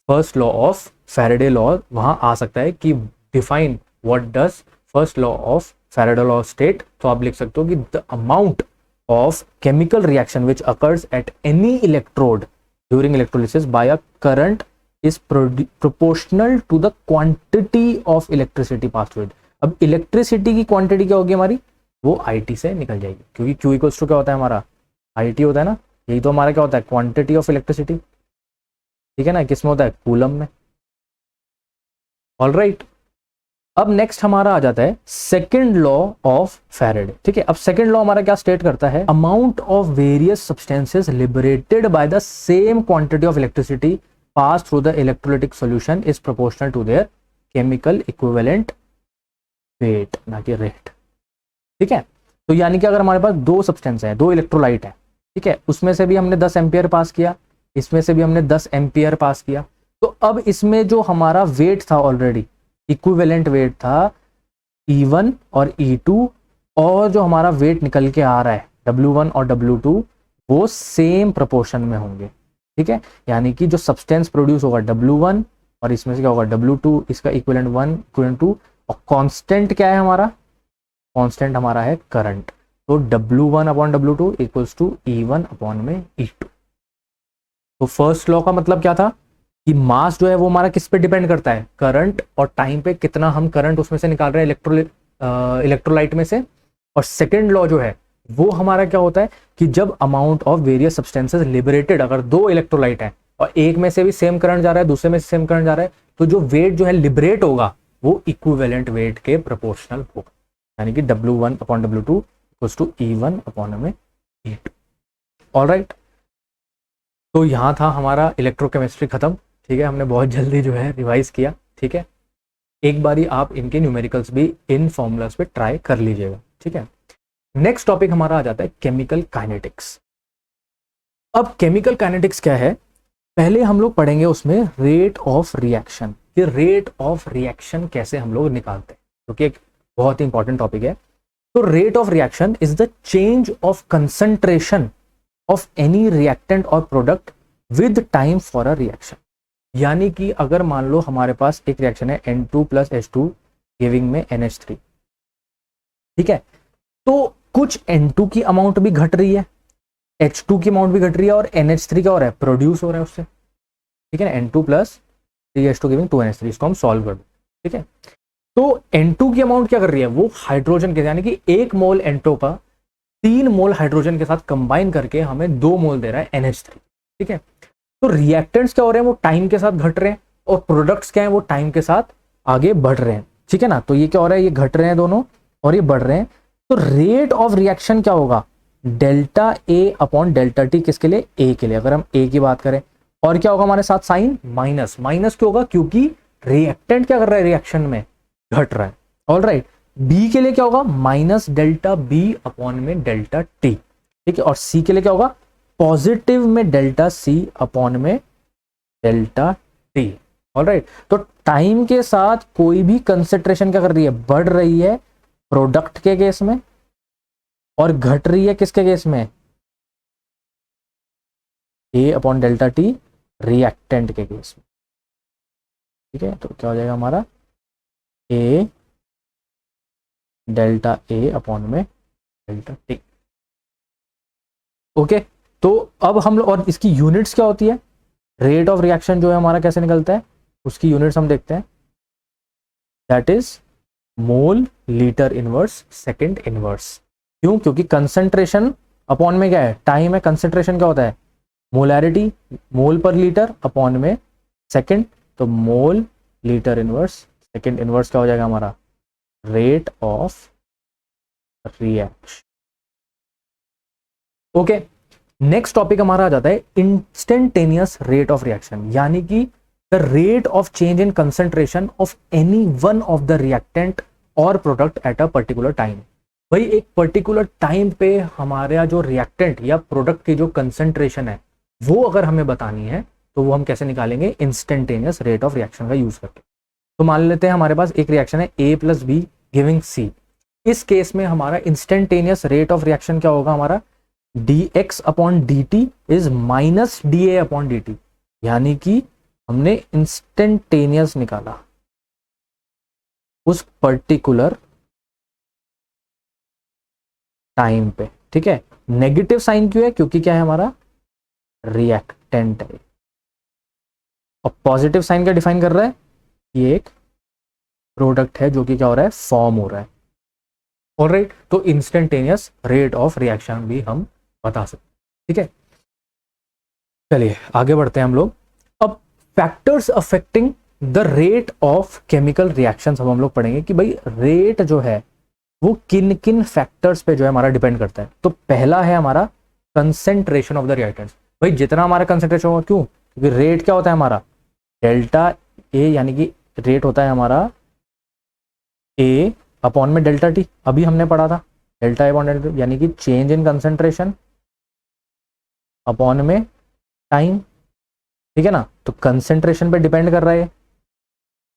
first law of Faraday law वहां आ सकता है कि define what does first law of Faraday law state. तो आप लिख सकते हो कि the amount of chemical reaction which occurs at any electrode during electrolysis by a current is proportional to the quantity of electricity passed through it। अब electricity की quantity क्या होगी हमारी, वो IT से निकल जाएगी, क्योंकि Q इक्वल्स टू क्या होता है हमारा, IT होता है ना। यही तो हमारा क्या होता है, क्वांटिटी ऑफ इलेक्ट्रिसिटी, ठीक है ना, किसमें होता है, कूलम में। ऑलराइट, अब नेक्स्ट हमारा आ जाता है सेकंड लॉ ऑफ फैराडे। ठीक है, अब सेकंड लॉ हमारा क्या स्टेट करता है, amount of various substances liberated by the same quantity of electricity pass through the electrolytic solution is proportional to their chemical equivalent weight, ना कि रेट। ठीक है, तो यानी कि अगर हमारे पास दो सब्सटेंस है, दो इलेक्ट्रोलाइट है, ठीक है, उसमें से भी हमने 10 एम्पियर पास किया, इसमें से भी हमने 10 एम्पियर पास किया, तो अब इसमें जो हमारा वेट था ऑलरेडी इक्विवेलेंट वेट था E1 और E2, और जो हमारा वेट निकल के आ रहा है W1 और W2 वो सेम प्रोपोर्शन में होंगे। ठीक है, यानी कि जो सब्सटेंस प्रोड्यूस होगा W1 और इसमें से क्या होगा W2, इसका इक्विवेलेंट 1 इक्विवेलेंट 2, और कांस्टेंट क्या है हमारा, कांस्टेंट हमारा है करंट। तो W1 upon W2 equals to E1 upon में E2। तो फर्स्ट लॉ का मतलब क्या था कि मास जो है वो हमारा किस पे डिपेंड करता है, करंट और टाइम पे, कितना हम करंट उसमें से निकाल रहे हैं इलेक्ट्रोलाइट में से। और सेकंड लॉ जो है वो हमारा क्या होता है कि जब amount of various substances liberated, अगर दो इलेक्ट्रोलाइट है और एक में से भी सेम करंट जा रहा है, दूसरे में से सेम करंट जा रहा है, तो जो वेट जो है लिबरेट होगा वो इक्विवेलेंट वेट के प्रोपोर्शनल होगा, यानी कि W1 upon W2 equals to E1 upon में E2। ऑलराइट, तो यहाँ था हमारा इलेक्ट्रोकेमिस्ट्री खत्म। ठीक है, हमने बहुत जल्दी जो है रिवाइज किया। ठीक है, एक बारी आप इनके न्यूमेरिकल्स भी इन फॉर्मूलाज पे ट्राई कर लीजिएगा। ठीक है, नेक्स्ट टॉपिक हमारा आ जाता है केमिकल काइनेटिक्स। अब केमिकल काइनेटिक्स क्या है, पहले हम लोग पढ़ेंगे उसमें रेट ऑफ रिएक्शन, कि रेट ऑफ रिएक्शन कैसे हम लोग निकालते हैं, क्योंकि एक बहुत ही इंपॉर्टेंट टॉपिक है। तो rate of reaction is the change of concentration of any reactant और product with time for a reaction. यानी कि अगर मान लो हमारे पास एक रिएक्शन है N2 + H2 गिविंग में NH3, ठीक है, तो कुछ N2 की अमाउंट भी घट रही है, H2 की अमाउंट भी घट रही है, और NH3 क्या हो रहा है, प्रोड्यूस हो रहा है उससे। ठीक है, N2 + 3H2 गिविंग 2NH3, इसको हम सॉल्व कर दो। ठीक है, तो N2 की अमाउंट क्या कर रही है, वो हाइड्रोजन के, यानी कि 1 मोल N2 का 3 मोल हाइड्रोजन के साथ कंबाइन करके हमें 2 मोल दे रहा है NH3। ठीक है, तो रिएक्टेंट्स क्या हो रहे हैं, वो टाइम के साथ घट रहे हैं, और प्रोडक्ट्स क्या है, वो टाइम के साथ आगे बढ़ रहे हैं। ठीक है ना, तो ये क्या हो रहा है, ये घट रहे हैं दोनों और ये बढ़ रहे हैं। तो रेट ऑफ रिएक्शन क्या होगा, delta A upon delta T, किसके लिए, A के लिए, अगर हम A की बात करें। और क्या होगा हमारे साथ साइन माइनस, माइनस क्यों होगा, क्योंकि रिएक्टेंट क्या कर रहा है, रिएक्शन में घट रहा है। ऑलराइट, B के लिए क्या होगा, माइनस डेल्टा B अपॉन में डेल्टा T। ठीक है, और C के लिए क्या होगा, पॉजिटिव में डेल्टा C अपॉन में डेल्टा T। ऑलराइट, तो टाइम के साथ कोई भी कंसेंट्रेशन क्या कर रही है, बढ़ रही है प्रोडक्ट के केस में, और घट रही है किसके केस में, A upon delta T reactant के केस में। ठीक है, तो क्या हो जाएगा हमारा A डेल्टा A अपॉन में डेल्टा T। ओके, तो अब हम लोग, और इसकी यूनिट्स क्या होती है, रेट ऑफ रिएक्शन जो है हमारा कैसे निकलता है, उसकी यूनिट्स हम देखते हैं, that is mole litre inverse second inverse. क्यों, क्योंकि कंसंट्रेशन अपॉन में क्या है, टाइम है, कंसंट्रेशन क्या होता है, मोलैरिटी, मोल पर लीटर अपॉन में सेकंड, तो मोल लीटर इनवर्स सेकंड इनवर्स क्या हो जाएगा हमारा, rate of reaction. Okay, next topic हमारा आ जाता है इंस्टेंटेनियस रेट ऑफ रिएक्शन, यानी कि the rate of change in concentration of any one of the reactant और product at a particular time. भाई एक पर्टिकुलर टाइम पे हमारा जो रिएक्टेंट या प्रोडक्ट की जो कंसंट्रेशन है वो अगर हमें बतानी है, तो वो हम कैसे निकालेंगे, इंस्टेंटेनियस रेट ऑफ रिएक्शन का यूज करके। तो मान लेते हैं हमारे पास एक रिएक्शन है A plus be giving C। इस केस में हमारा इंस्टेंटेनियस रेट ऑफ रिएक्शन क्या होगा, हमारा dx upon dt is minus da upon dt, यानी कि हमने इंस्टेंटेनियस निकाला उस पर्टिकुलर टाइम पे। ठीक है, नेगेटिव साइन क्यों है, क्योंकि क्या है हमारा रिएक्टेंट है। और पॉजिटिव साइन क्या डिफाइन कर रहा है, ये एक प्रोडक्ट है जो कि क्या हो रहा है, फॉर्म हो रहा है। ऑलराइट, तो इंस्टेंटेनियस रेट ऑफ रिएक्शन भी हम बता सकते हैं। ठीक है, चलिए आगे बढ़ते हैं हम लोग। अब factors affecting the rate of chemical reactions हम लोग पढ़ेंगे कि भाई रेट जो है वो किन किन फैक्टर्स पे जो है हमारा डिपेंड करता है। तो पहला है हमारा कंसेंट्रेशन ऑफ द रिएक्टेंट्स। भाई जितना हमारा कंसेंट्रेशन होगा, क्यों, क्योंकि रेट क्या होता है हमारा डेल्टा ए, यानी कि रेट होता है हमारा ए अपॉन में डेल्टा टी। अभी हमने पढ़ा था डेल्टा ए अपॉन डेल्टा, यानी कि चेंज इन कंसेंट्रेशन अपॉन में टाइम। ठीक है ना, तो कंसेंट्रेशन पे डिपेंड कर रहा है,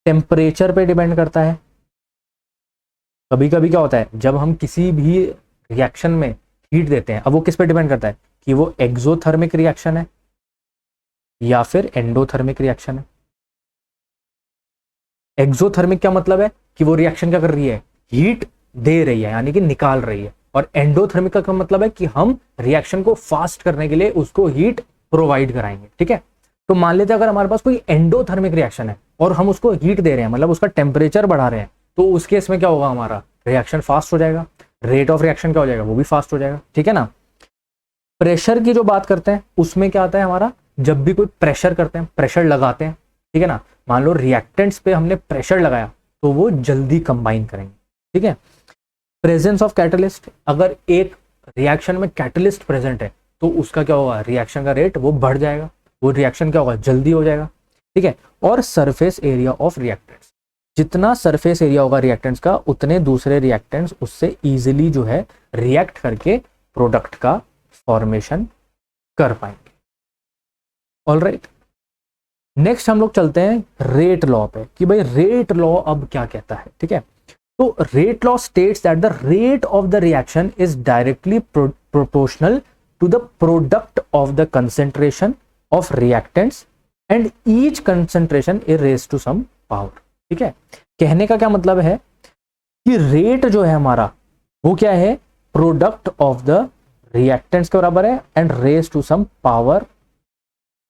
टेम्परेचर पे डिपेंड करता है। कभी कभी क्या होता है, जब हम किसी भी रिएक्शन में हीट देते हैं, अब वो किस पे डिपेंड करता है कि वो एक्सोथर्मिक रिएक्शन है या फिर एंडोथर्मिक रिएक्शन है। एक्सोथर्मिक क्या मतलब है कि वो रिएक्शन क्या कर रही है, हीट दे रही है, यानी कि निकाल रही है। और एंडोथर्मिक का मतलब है कि हम रिएक्शन को फास्ट करने के लिए उसको हीट प्रोवाइड कराएंगे। ठीक है, तो मान लेते हैं अगर हमारे पास कोई एंडोथर्मिक रिएक्शन है और हम उसको हीट दे रहे हैं, मतलब उसका टेम्परेचर बढ़ा रहे हैं, तो उस केस में क्या होगा, हमारा रिएक्शन फास्ट हो जाएगा, रेट ऑफ रिएक्शन क्या हो जाएगा, वो भी फास्ट हो जाएगा। ठीक है ना। प्रेशर की जो बात करते हैं उसमें क्या आता है हमारा, जब भी कोई प्रेशर करते हैं, प्रेशर लगाते हैं, ठीक है ना, मान लो रिएक्टेंट्स पे हमने प्रेशर लगाया तो वो जल्दी कंबाइन करेंगे। ठीक है, प्रेजेंस ऑफ कैटलिस्ट, अगर एक रिएक्शन में कैटलिस्ट प्रेजेंट है तो उसका क्या होगा, रिएक्शन का रेट वो बढ़ जाएगा, वो रिएक्शन क्या होगा, जल्दी हो जाएगा। ठीक है, और सरफेस एरिया ऑफ रिएक्टेंट्स, जितना सरफेस एरिया होगा रिएक्टेंट्स का, उतने दूसरे रिएक्टेंट्स उससे इजीली जो है रिएक्ट करके प्रोडक्ट का फॉर्मेशन कर पाएंगे। ऑलराइट, नेक्स्ट हम लोग चलते हैं रेट लॉ पे कि भाई रेट लॉ अब क्या कहता है। ठीक है, तो rate law states that the rate of the reaction is directly proportional to the product of the concentration of reactants and each concentration is raised to some power. ठीक है, कहने का क्या मतलब है कि रेट जो है हमारा वो क्या है, प्रोडक्ट ऑफ द रिएक्टेंट्स के बराबर है and raise to some power,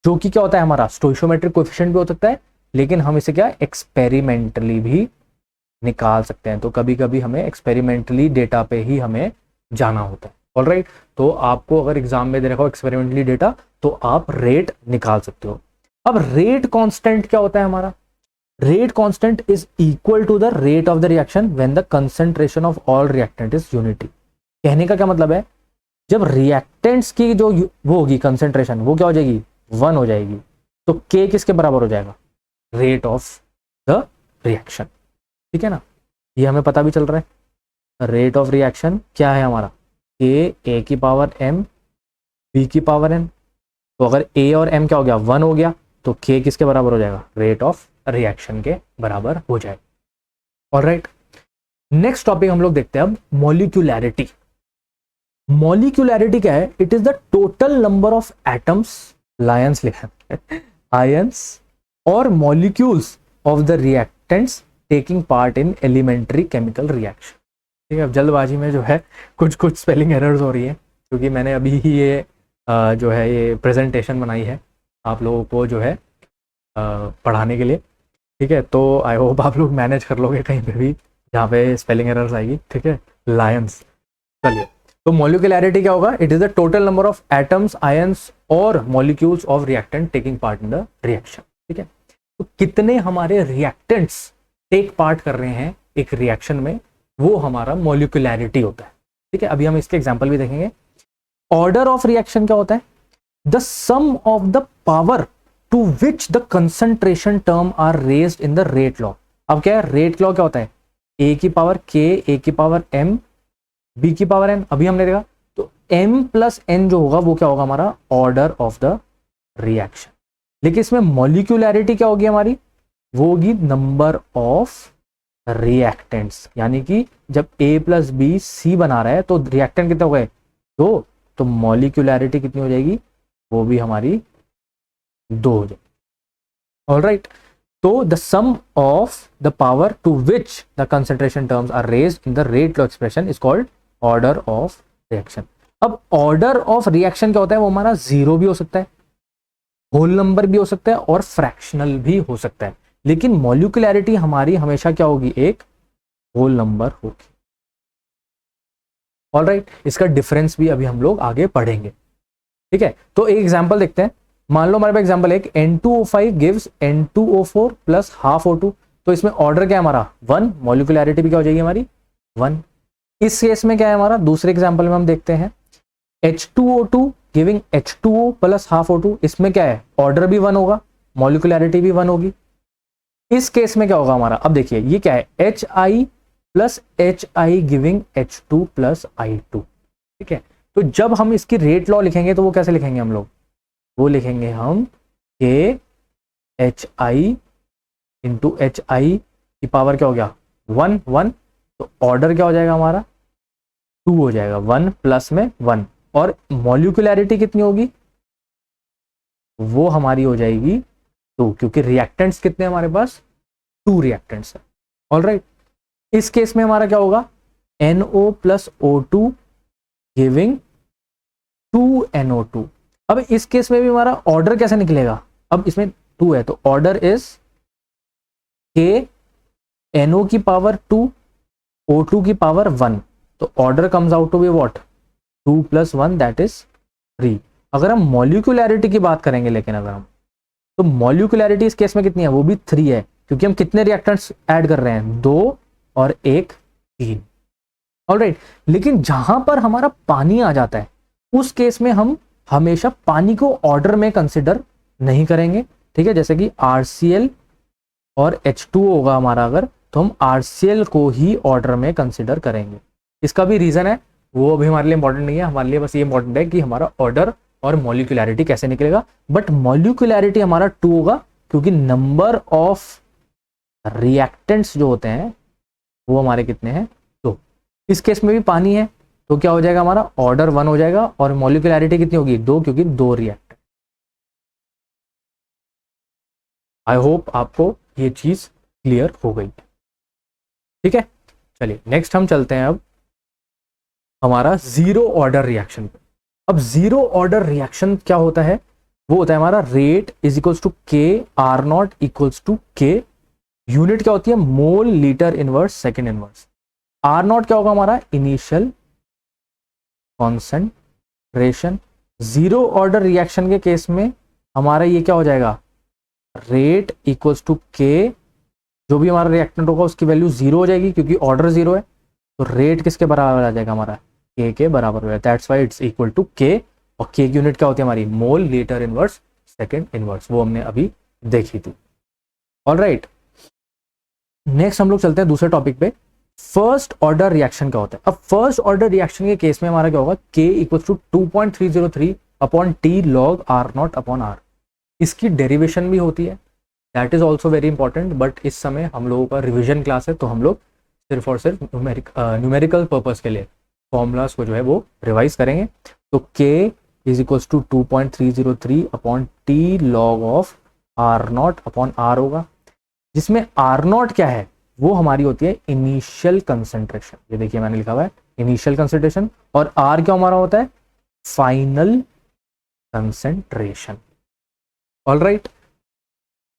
जो कि क्या होता है हमारा स्टोइशियोमेट्रिक कोएफिशिएंट भी हो सकता है, लेकिन हम इसे क्या एक्सपेरिमेंटली भी निकाल सकते हैं। तो कभी कभी हमें एक्सपेरिमेंटली डेटा पे ही हमें जाना होता है। ऑलराइट, तो आपको अगर एग्जाम में दे रखा हो एक्सपेरिमेंटली डेटा तो आप रेट निकाल सकते हो। अब रेट कांस्टेंट क्या होता है हमारा, rate constant is equal to the rate of the reaction when the concentration of all reactant is unity. कहने का क्या मतलब है, जब रिएक्टेंट्स की जो वो होगी कंसंट्रेशन, वो क्या हो जाएगी, 1 हो जाएगी, तो K किसके बराबर हो जाएगा, रेट ऑफ द रिएक्शन। ठीक है ना, ये हमें पता भी चल रहा है। रेट ऑफ रिएक्शन क्या है हमारा, K A की पावर M B की पावर N। तो अगर A और M क्या हो गया, 1 हो गया, तो K किसके बराबर हो जाएगा, रेट ऑफ रिएक्शन के बराबर हो जाएगा। ऑलराइट, नेक्स्ट टॉपिक हम लोग देखते हैं अब मॉलिक्यूलैरिटी। मॉलिक्यूलैरिटी क्या है, it is the total number of atoms, lions लिखा है आयंस और molecules of the reactants taking part in elementary chemical reaction. ठीक है, अब जल्दबाजी में जो है कुछ कुछ स्पेलिंग एरर्स हो रही है, क्योंकि मैंने अभी ही ये जो है ये प्रेजेंटेशन बनाई है आप लोगों को जो है पढ़ाने के लिए। ठीक है, तो आई होप आप लोग मैनेज कर लोगे कहीं पे भी जहाँ पे स्पेलिंग एरर्स आएगी। ठीक है, लायंस। चलिए, तो मॉलिक्यूलैरिटी क्या होगा, it is the total number of atoms, ions और molecules of reactant taking part in the reaction. ठीक है, तो कितने हमारे रिएक्टेंट्स टेक पार्ट कर रहे हैं एक रिएक्शन में, वो हमारा मॉलिक्यूलैरिटी होता है। ठीक है, अभी हम इसके एग्जांपल भी देखेंगे। ऑर्डर ऑफ रिएक्शन क्या होता है, the sum of the power to which the concentration term are raised in the rate law. अब क्या है, रेट लॉ क्या होता है, A की पावर K, A की पावर M, B की पावर N। अभी हमने देखा तो M प्लस N जो होगा वो क्या होगा, हमारा ऑर्डर ऑफ द रिएक्शन। लेकिन इसमें मॉलिक्यूलैरिटी क्या होगी हमारी, वो होगी नंबर ऑफ रिएक्टेंट्स, यानी कि जब A प्लस बी सी बना रहा है तो रिएक्टेंट कितने हो गए, 2, तो मॉलिक्यूलैरिटी कितनी हो जाएगी, वो भी हमारी 2 हो जाएगी। ऑलराइट, तो the sum of the power to which the concentration terms are raised in the rate law expression is called order of reaction. अब ऑर्डर ऑफ रिएक्शन क्या होता है, वो हमारा 0 भी हो सकता है, होल नंबर भी हो सकता है और फ्रैक्शनल भी हो सकता है, लेकिन मॉलिक्यूलैरिटी हमारी हमेशा क्या होगी, एक होल नंबर होगी। ऑलराइट, इसका डिफरेंस भी अभी हम लोग आगे पढ़ेंगे। ठीक है, तो एक एग्जांपल देखते हैं। मान लो हमारे पास एग्जांपल है N2O5 gives N2O4 plus half O2, तो इसमें ऑर्डर क्या है हमारा 1, मॉलिक्यूलैरिटी भी क्या हो जाएगी हमारी 1। इस केस में क्या है हमारा, दूसरे एग्जांपल में हम देखते हैं H2O2 giving H2O plus half O2, इसमें क्या है, ऑर्डर भी 1 होगा, मॉलिक्यूलैरिटी भी 1 होगी। इस केस में क्या होगा हमारा, अब देखिए ये क्या है, HI plus HI giving H2 plus I2। ठीक है, तो जब हम इसकी रेट लॉ लिखेंगे तो वो कैसे लिखेंगे हम लोग, वो लिखेंगे हम KHI इंटू HI की पावर क्या हो गया 1 1, तो ऑर्डर क्या हो जाएगा हमारा 2 हो जाएगा, 1 प्लस में 1, और मॉलिक्यूलैरिटी कितनी होगी, वो हमारी हो जाएगी 2, क्योंकि रिएक्टेंट्स कितने हमारे पास 2 रिएक्टेंट्स है। ऑलराइट, इस केस में हमारा क्या होगा, NO plus O2 giving 2NO2। अब इस केस में भी हमारा ऑर्डर कैसे निकलेगा, अब इसमें 2 है तो ऑर्डर इज K NO की पावर 2 O2 की पावर 1, तो order comes out to be what 2 plus 1 that is 3। अगर हम मॉलिक्यूलैरिटी की बात करेंगे, लेकिन अगर हम, तो मॉलिक्यूलैरिटी इस केस में कितनी है, वो भी 3 है, क्योंकि हम कितने रिएक्टेंट्स ऐड कर रहे हैं, 2 और 1 3। ऑलराइट, लेकिन जहां पर हमारा पानी आ जाता है उस केस में हम हमेशा पानी को ऑर्डर में कंसिडर नहीं करेंगे। ठीक है, जैसे कि RCl और H2O होगा हमारा, अगर तो हम RCl को ही ऑर्डर में कंसिडर करेंगे। इसका भी रीजन है, वो अभी हमारे लिए इंपॉर्टेंट नहीं है, हमारे लिए बस ये इंपॉर्टेंट है कि हमारा ऑर्डर और मॉलिक्यूलैरिटी कैसे निकलेगा। बट मॉलिक्यूलैरिटी हमारा 2 होगा, क्योंकि नंबर ऑफ रिएक्टेंट्स जो होते हैं वो हमारे कितने हैं, 2। इस केस में भी पानी है तो क्या हो जाएगा हमारा, ऑर्डर 1 हो जाएगा, और मॉलिक्यूलैरिटी कितनी होगी 2, क्योंकि 2 रिएक्टेंट। आई होप आपको ये चीज क्लियर हो गई। ठीक है, चलिए नेक्स्ट हम चलते हैं अब हमारा जीरो ऑर्डर रिएक्शन पे। अब जीरो ऑर्डर रिएक्शन क्या होता है, वो होता है हमारा rate is equals to K R0 equals to K, unit क्या होती है, mole litre inverse second inverse. R0 क्या होगा हमारा, initial concentration. Zero order reaction के केस में हमारा ये क्या हो जाएगा, रेट इक्वल्स टू K, जो भी हमारा रिएक्टेंट होगा उसकी वैल्यू 0 हो जाएगी, क्योंकि ऑर्डर 0 है, तो रेट किसके बराबर आ जाएगा हमारा, K के बराबर है, that's why it's equal to K। और K की यूनिट क्या होती है हमारी, mole litre inverse second inverse, वो हमने अभी देखी थी। ऑलराइट, नेक्स्ट हम लोग चलते हैं दूसरे टॉपिक पे, फर्स्ट ऑर्डर रिएक्शन क्या होता है। अब फर्स्ट ऑर्डर रिएक्शन के केस में हमारा क्या होगा, K equals to 2.303 upon T log R0 upon R। इसकी डेरिवेशन भी होती है, that is also very important, but इस समय हम लोगों का रिविजन क्लास है, तो हम लोग सिर्फ और सिर्फ न्यूमेरिकल पर्पस के लिए फॉर्मूलाज को जो है वो रिवाइज करेंगे। तो K is equals to 2.303 upon T log of R0 upon R होगा, जिसमें R0 क्या है, वो हमारी होती है इनिशियल कंसेंट्रेशन। ये देखिए मैंने लिखा हुआ है इनिशियल कंसेंट्रेशन, और R क्या हमारा होता है, फाइनल कंसेंट्रेशन। ऑलराइट,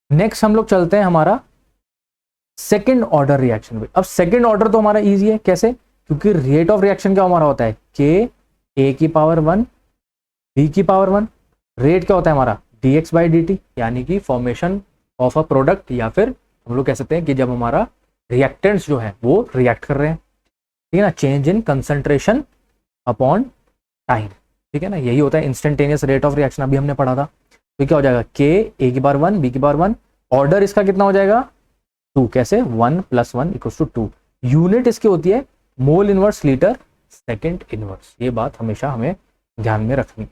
नेक्स्ट हम लोग चलते हैं हमारा सेकेंड ऑर्डर रिएक्शन पे। अब सेकेंड ऑर्डर तो हमारा इजी है, कैसे, क्योंकि रेट ऑफ रिएक्शन क्या हमारा होता है, K A की पावर 1 B की पावर 1। रेट क्या होता है हमारा, dx बाई dt, यानी कि फॉर्मेशन ऑफ अ प्रोडक्ट, या फिर हम लोग कह सकते हैं कि जब हमारा रिएक्टेंट्स जो है वो रिएक्ट कर रहे हैं, ठीक है ना, change in concentration upon time. ठीक है ना, यही होता है इंस्टेंटेनियस रेट ऑफ रिएक्शन, अभी हमने पढ़ा था। तो क्या हो जाएगा, K A की बार 1 B की बार 1, ऑर्डर इसका कितना हो जाएगा 2, कैसे 1 प्लस 1 इक्वल्स टू 2, यूनिट इसकी होती है mole inverse litre second inverse. ये बात हमेशा हमें ध्यान में रखनी है।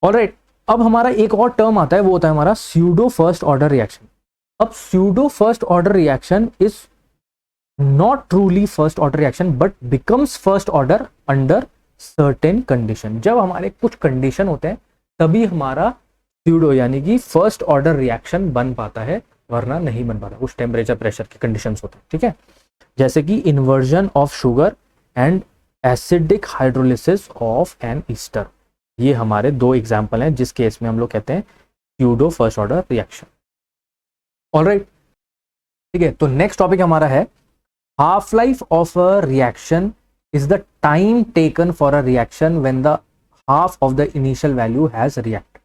ऑलराइट, अब हमारा एक और टर्म आता है, वो होता है हमारा स्यूडो फर्स्ट ऑर्डर रिएक्शन। अब pseudo first order reaction is not truly first order reaction but becomes first order under certain condition. जब हमारे कुछ कंडीशन होते हैं तभी हमारा स्यूडो यानी कि फर्स्ट ऑर्डर रिएक्शन बन पाता है, वरना नहीं बन पाता। कुछ टेम्परेचर प्रेशर के कंडीशंस होते हैं, ठीक है, जैसे कि inversion of sugar and acidic hydrolysis of an ester. ये हमारे दो एग्जाम्पल हैं जिस केस में हम लोग कहते हैं pseudo first order reaction. Alright, ठीक है। तो नेक्स्ट टॉपिक हमारा है half life of a reaction is the time taken for a reaction when the half of the initial value has react.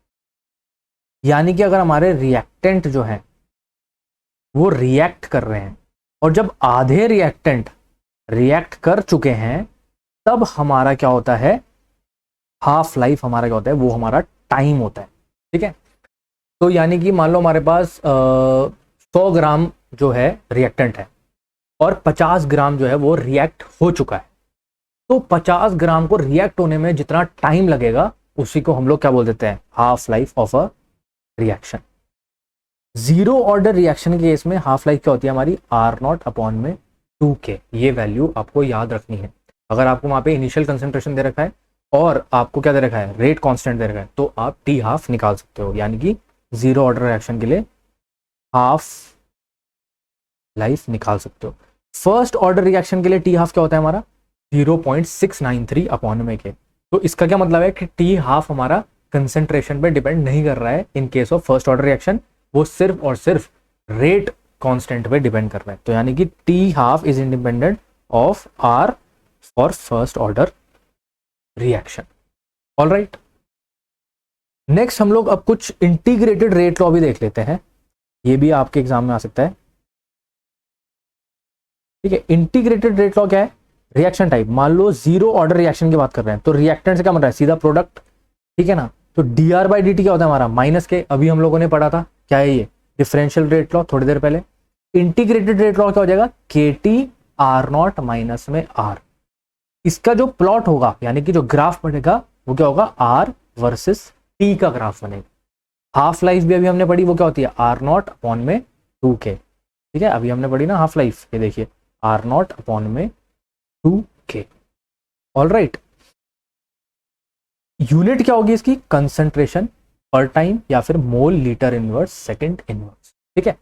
यानी कि अगर हमारे रिएक्टेंट जो है वो रिएक्ट कर रहे हैं और जब आधे रिएक्टेंट रिएक्ट कर चुके हैं तब हमारा क्या होता है, हाफ लाइफ हमारा क्या होता है, वो हमारा टाइम होता है, ठीक है। तो यानी कि मान लो हमारे पास 100 ग्राम जो है रिएक्टेंट है और 50 ग्राम जो है वो रिएक्ट हो चुका है, तो 50 ग्राम को रिएक्ट होने में जितना टाइम लगेगा उसी को हम लोग क्या बोल देते हैं, half life of a reaction. Zero order reaction के केस में हाफ लाइफ क्या होती है हमारी, R0/2K। ये वैल्यू आपको याद रखनी है। अगर आपको वहां पे इनिशियल कंसेंट्रेशन दे रखा है और आपको क्या दे रखा है, रेट कांस्टेंट दे रखा है, तो आप टी हाफ निकाल सकते हो। यानी कि जीरो ऑर्डर रिएक्शन के लिए हाफ लाइफ निकाल सकते हो। फर्स्ट ऑर्डर रिएक्शन के लिए टी हाफ क्या होता है हमारा, 0.693/K। तो इसका क्या मतलब है कि टी हाफ हमारा कंसेंट्रेशन पे डिपेंड नहीं कर रहा है in case of first order reaction, वो सिर्फ और सिर्फ रेट कांस्टेंट पे डिपेंड कर रहा है। तो यानी कि T half is independent of R for first order reaction. Alright, next हम लोग अब कुछ इंटीग्रेटेड रेट लॉ भी देख लेते हैं, ये भी आपके एग्जाम में आ सकता है, ठीक है। इंटीग्रेटेड रेट लॉ क्या है, रिएक्शन टाइप, मान लो जीरो ऑर्डर रिएक्शन की बात कर रहे हैं तो रिएक्टेंट से क्या बन रहा है, सीधा प्रोडक्ट, ठीक है ना। तो dr/dt क्या होता है हमारा, माइनस के, अभी हम लोगों ने पढ़ा था, क्या है ये, डिफरेंशियल रेट लॉ थोड़ी देर पहले। इंटीग्रेटेड रेट लॉ क्या हो जाएगा, KT R0 माइनस में R। इसका जो प्लॉट होगा यानी कि जो ग्राफ बनेगा वो क्या होगा, R वर्सेस T का ग्राफ बनेगा। हाफ लाइफ भी अभी हमने पढ़ी, वो क्या होती है, R0/2K, ठीक है। अभी हमने पढ़ी ना हाफ लाइफ, ये देखिए R0/2K। ऑलराइट, यूनिट क्या होगी इसकी, कंसंट्रेशन पर टाइम या फिर मोल लीटर इनवर्स सेकंड इनवर्स, ठीक है।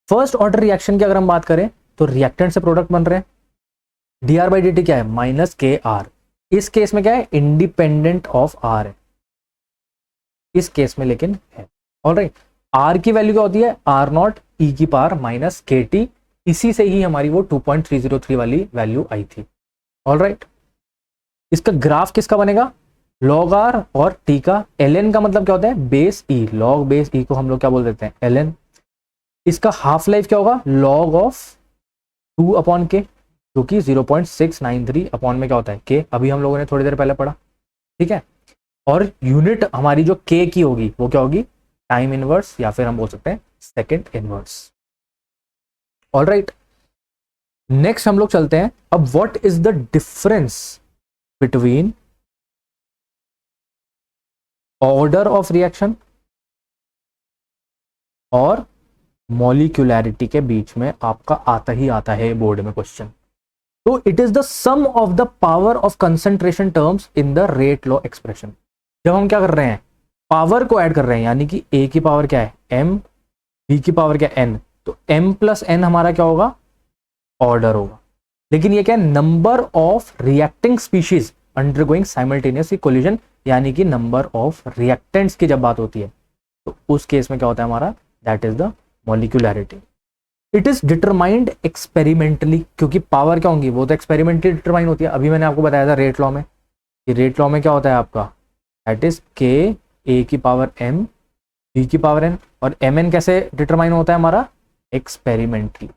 फर्स्ट ऑर्डर रिएक्शन की अगर हम बात करें तो रिएक्टेंट से प्रोडक्ट बन रहे हैं, dr/dt क्या है, -KR। इस केस में क्या है, इंडिपेंडेंट ऑफ R है इस केस में, लेकिन है। ऑलराइट, R की वैल्यू क्या होती है, R0 -KT। इसी से ही हमारी वो 2.303 वाली वैल्यू आई थी। ऑलराइट, इसका ग्राफ किसका बनेगा, log R और T का। ln का मतलब क्या होता है, base E, log base E को हम लोग क्या बोल देते हैं, ln। इसका हाफ लाइफ क्या होगा, log ऑफ 2/K, जो कि 0.693 में क्या होता है, K। अभी हम लोगों ने थोड़ी देर पहले पढ़ा, ठीक है। और यूनिट हमारी जो K की होगी वो क्या होगी, टाइम इनवर्स या फिर हम बोल सकते हैं सेकंड इनवर्स। ऑलराइट, नेक्स्ट हम लोग चलते हैं अब, what is the difference between order of reaction और मॉलिक्यूलैरिटी के बीच में आपका आता ही आता है बोर्ड में क्वेश्चन। तो it is the sum of the power of concentration terms in the rate law expression. जब हम क्या कर रहे हैं, पावर को ऐड कर रहे हैं, यानी कि A की पावर क्या है M, B की पावर क्या है N, तो M + N हमारा क्या होगा, ऑर्डर होगा। लेकिन ये क्या है, number of reacting species undergoing simultaneous collision, यानी कि नंबर ऑफ रिएक्टेंट्स की जब बात होती है तो उस केस में क्या होता है हमारा, that is the molecularity. It is determined experimentally, क्योंकि पावर क्या होंगी वो तो एक्सपेरिमेंटली डिटरमाइन होती है। अभी मैंने आपको बताया था रेट लॉ में, कि रेट लॉ में क्या होता है आपका, दैट इज K A की पावर M B की पावर N। और Mn कैसे डिटरमाइन होता है हमारा, एक्सपेरिमेंटली,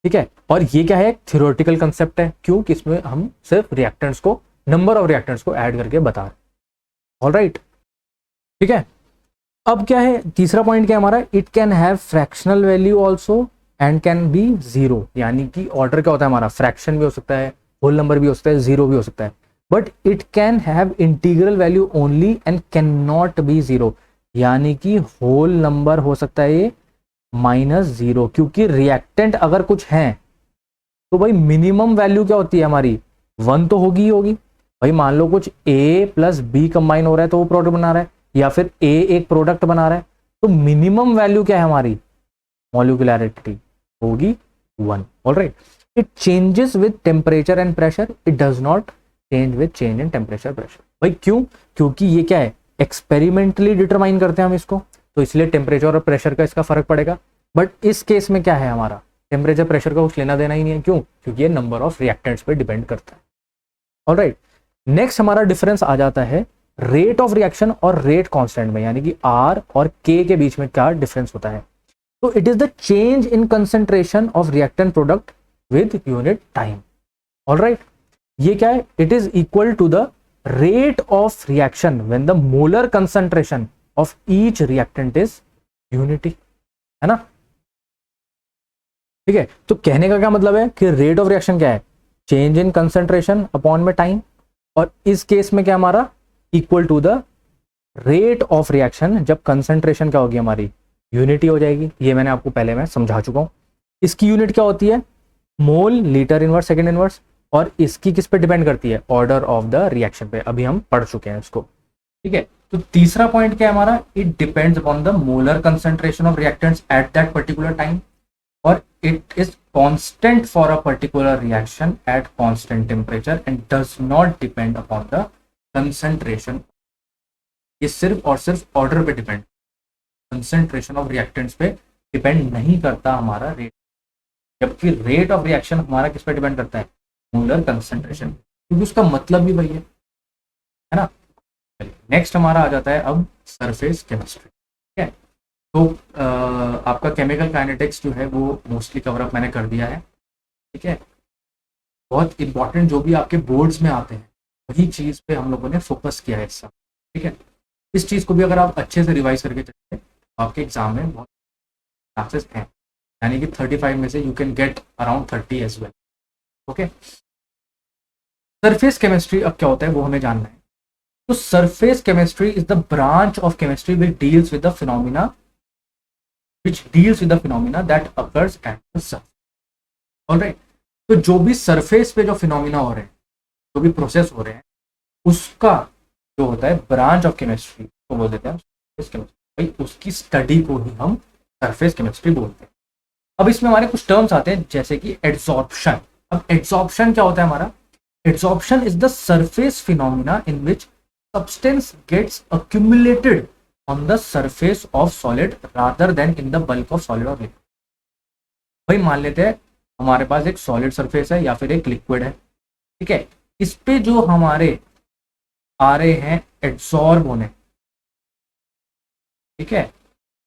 ठीक है। और ये क्या है, थ्योरेटिकल कंसेप्ट है, क्यों कि इसमें हम सिर्फ रिएक्टेंट्स को, नंबर ऑफ रिएक्टेंट्स को ऐड करके बता रहे हैं। ऑलराइट, ठीक है। अब क्या है, तीसरा पॉइंट क्या है हमारा, it can have fractional value also and can be zero. यानी कि ऑर्डर क्या होता है हमारा, फ्रैक्शन भी हो सकता है, होल नंबर भी हो सकता है, जीरो भी हो सकता है। But it can have integral value only and can not be zero, यानी कि होल नंबर हो सकता है ये -0, क्योंकि रिएक्टेंट अगर कुछ है तो भाई मिनिमम वैल्यू क्या होती है हमारी, 1 तो होगी ही होगी। भाई मान लो कुछ A प्लस B कंबाइन हो रहा है तो वो प्रोडक्ट बना रहा है, या फिर A एक प्रोडक्ट बना रहा है, तो मिनिमम वैल्यू क्या है हमारी, मॉलिक्यूलैरिटी होगी 1। Alright, it changes with temperature and pressure, it does not change with change in temperature pressure. भाई क्यों, क्योंकि ये क्या है, एक्सपेरिमेंटली डिटरमाइन करते हैं हम इसको, तो इसलिए टेम्परेचर और प्रेशर का इसका फर्क पड़ेगा। बट इस केस में क्या है, हमारा टेम्परेचर प्रेशर का कुछ लेना देना ही नहीं है। क्यों, क्योंकि ये नंबर ऑफ रिएक्टेंट्स पे डिपेंड करता है। ऑलराइट, नेक्स्ट हमारा डिफरेंस आ जाता है रेट ऑफ रिएक्शन और रेट कांस्टेंट में, यानी कि R और K के बीच में क्या डिफरेंस होता है। तो it is the change in concentration of reactant product with unit time. Alright, ये क्या है, it is equal to the rate of reaction when the molar concentration of each reactant is unity, है ना। ठीक है, तो कहने का क्या मतलब है कि रेट ऑफ रिएक्शन क्या है, चेंज इन कंसेंट्रेशन अपॉन में टाइम, और इस केस में क्या हमारा equal to the rate of reaction जब कंसेंट्रेशन क्या होगी हमारी, यूनिटी हो जाएगी। ये मैंने आपको पहले मैं समझा चुका हूं। इसकी यूनिट क्या होती है, mole, litre inverse, second inverse, और इसकी किस पे डिपेंड करती है, ऑर्डर ऑफ द रिएक्शन पे। अभी हम पढ़ चुके हैं इसको। ठीक है, तो तीसरा पॉइंट क्या है हमारा, it depends upon the molar concentration of reactants at that particular time, और it is constant for a particular reaction at constant temperature and does not depend upon the concentration। ये सिर्फ और सिर्फ ऑर्डर पे depend, concentration of reactants पे depend नहीं करता हमारा रेट, जबकि रेट ऑफ रिएक्शन हमारा किस पे डिपेंड करता है, मोलर कंसेंट्रेशन, क्योंकि उसका मतलब भी वही है ना। नेक्स्ट हमारा आ जाता है अब सरफेस केमिस्ट्री। ठीक है, तो आपका केमिकल काइनेटिक्स जो है वो मोस्टली कवर अप मैंने कर दिया है। ठीक है, बहुत इंपॉर्टेंट जो भी आपके बोर्ड्स में आते हैं वही चीज़ पे हम लोगों ने फोकस किया है इस सब। ठीक है, इस चीज़ को भी अगर आप अच्छे से रिवाइज करके चलते तो आपके एग्जाम में बहुत चांसेस हैं, यानी कि 35 में से you can get around 30 as well. Okay, surface chemistry अब क्या होता है वो हमें जानना है। तो surface chemistry is the branch of chemistry which deals with the phenomena that occurs at the surface। Alright, तो जो भी सरफेस पे जो फिनोमिना हो रहे हैं, जो भी प्रोसेस हो रहे हैं, उसका जो होता है ब्रांच ऑफ केमिस्ट्री को बोल देते हैं सरफेस केमिस्ट्री। भाई उसकी स्टडी को ही हम सरफेस केमिस्ट्री बोलते हैं। अब इसमें हमारे कुछ टर्म्स आते हैं जैसे कि एड्सॉर्प्शन। अब एड्सॉर्प्शन क्या होता है हमारा, adsorption is the surface phenomena in which substance gets accumulated on the surface of solid rather than in the bulk of solid or liquid। भाई मान लेते हैं हमारे पास एक सॉलिड सरफेस है या फिर एक लिक्विड है। ठीक है, इस पे जो हमारे आ रहे हैं एड्सॉर्ब होने, ठीक है,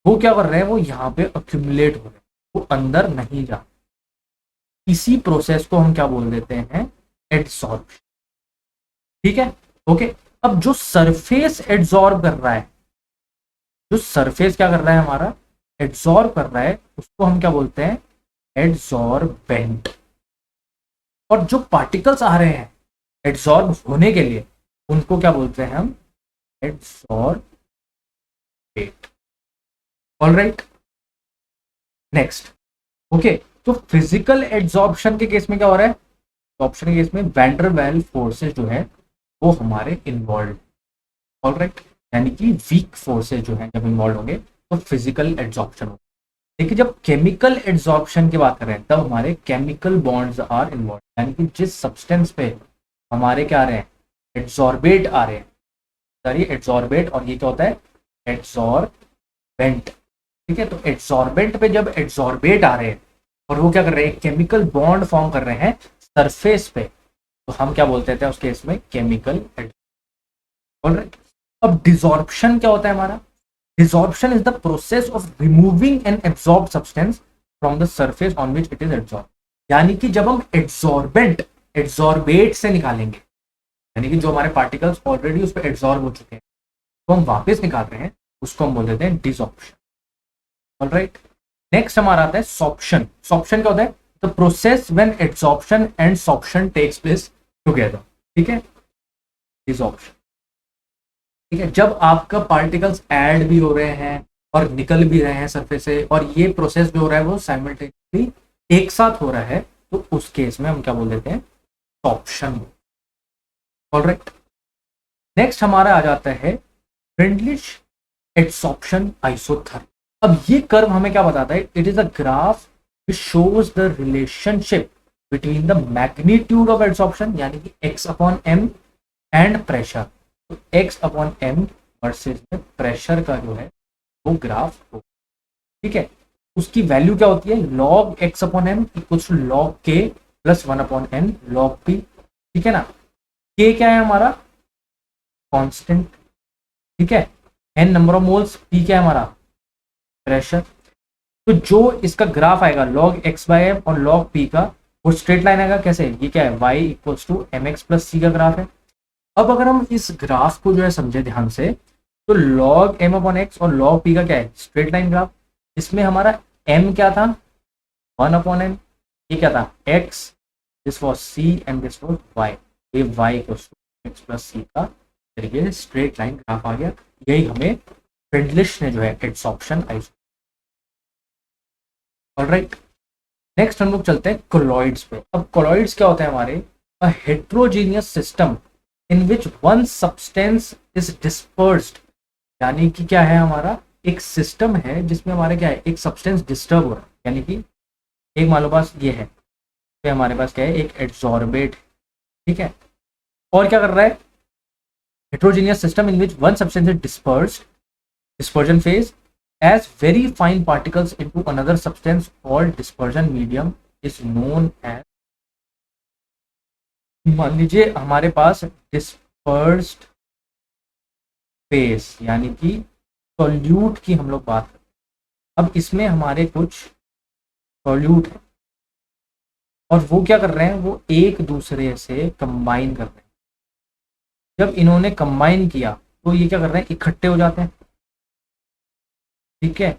वो क्या कर रहे हैं, वो यहाँ पे अक्यूमुलेट हो रहे हैं, वो अंदर नहीं जा। इसी प्रोसेस को हम क्या बोल देते हैं, एड्सॉर्प्शन। ठीक है, ओके। अब जो सरफेस एड्सॉर्ब कर रहा है, जो सरफेस क्या कर रहा है हमारा, एड्सॉर्ब कर रहा है, उसको हम क्या बोलते हैं, एड्सॉर्बेंट। और जो पार्टिकल्स आ रहे हैं एड्सॉर्ब होने के लिए, उनको क्या बोलते हैं हम, एड्सॉर्बेट। Alright, next. ओके, तो फिजिकल एड्सॉर्प्शन के केस में क्या हो रहा है, एड्सॉर्प्शन के केस में वैन डर वाल्स फोर्सेस जो है वो हमारे इन्वॉल्व। ऑलराइट, यानी कि वीक फोर्सेस जो है जब इन्वॉल्व होंगे तो फिजिकल एड्सॉर्प्शन होगा। देखिए जब केमिकल एड्सॉर्प्शन की बात कर रहे हैं तब हमारे केमिकल बॉन्ड्स आर इन्वॉल्व, यानी कि जिस सब्सटेंस पे हमारे क्या आ रहे हैं, एड्सॉर्बेट आ रहे हैं, सॉरी एड्सॉर्बेट, और ये क्या होता है, एड्सॉर्बेंट। ठीक है, तो एड्सॉर्बेंट पे जब एड्सॉर्बेट आ रहे हैं और वो क्या कर रहे हैं, केमिकल बॉन्ड फॉर्म कर रहे हैं सरफेस पे, तो हम क्या बोलते थे उस केस में, केमिकल एड्सॉर्प्शन। अब डिसॉर्प्शन क्या होता है हमारा, desorption is the process of removing an absorbed substance from the surface on which it is absorb. यानी कि जब हम एड्सॉर्बेंट एड्सॉर्बेट से निकालेंगे, यानी कि जो हमारे पार्टिकल्स ऑलरेडी उस पर एड्सॉर्ब हो चुके हैं तो हम वापस निकाल रहे हैं, उसको हम बोल देते हैं डिसॉर्प्शन। ऑलराइट, नेक्स्ट हमारा आता है सॉर्प्शन। सॉर्प्शन क्या होता है, the process when adsorption and sorption takes place together. ठीक है, डिसॉर्प्शन। ठीक है, जब आपका पार्टिकल्स ऐड भी हो रहे हैं और निकल भी रहे हैं सरफेस से, और ये प्रोसेस जो हो रहा है वो साइमल्टेनियसली एक साथ हो रहा है, तो उस केस में हम क्या बोल देते हैं, सॉर्प्शन। ऑलराइट, नेक्स्ट हमारा आ जाता है फ्रेंडलिश एडसॉर्प्शन आइसोथर्म। अब ये कर्व हमें क्या बताता है, it is a graph which shows the relationship between the magnitude of adsorption यानी कि x upon m and pressure. तो x अपॉन m वर्सेस में प्रेशर का जो है वो ग्राफ हो, ठीक है। उसकी वैल्यू क्या होती है, log x upon m equals to log k plus 1 upon n log p, ठीक है ना। k क्या है हमारा, कांस्टेंट, ठीक है। n number of moles, p क्या है हमारा, प्रेशर। तो जो इसका ग्राफ आएगा log x बाय m और log p का, वो स्ट्रेट लाइन आएगा कैसे, ये क्या है, y equals to mx plus c का ग्राफ है। अब अगर हम इस ग्राफ को जो है समझे ध्यान से, तो log m अपॉन x और log p का क्या है, स्ट्रेट लाइन ग्राफ। इसमें हमारा m क्या था, 1 अपॉन m, ये क्या था x, this was c and this was y, ये y equals to x plus c का तरीके से स्ट्रेट लाइन ग्राफ आ गया। यही हमें फ्रेंडलिश ने जो है एडसॉर्प्शन आइसोथर्म। ऑलराइट, नेक्स्ट हम लोग चलते हैं कोलॉइड्स पे। अब कोलॉइड्स क्या होते हैं हमारे, a heterogeneous system in which one substance is dispersed, यानी कि क्या है हमारा, एक सिस्टम है जिसमें हमारे क्या है, एक सब्सटेंस डिस्टर्ब हो रहा है, यानी कि एक मान लो पास ये है, तो हमारे पास क्या है, एक एड्सॉर्बेट, ठीक है। और क्या कर रहा है, heterogeneous system in which one substance is dispersed, dispersion phase as very fine particles into another substance called dispersion medium is known as, मान लीजिए हमारे पास dispersed phase यानी कि सॉल्यूट की हम लोग बात करते हैं। अब इसमें हमारे कुछ सॉल्यूट है और वो क्या कर रहे हैं, वो एक दूसरे से कंबाइन कर रहे हैं। जब इन्होंने कंबाइन किया तो ये क्या कर रहे हैं, इकट्ठे हो जाते हैं, ठीक है।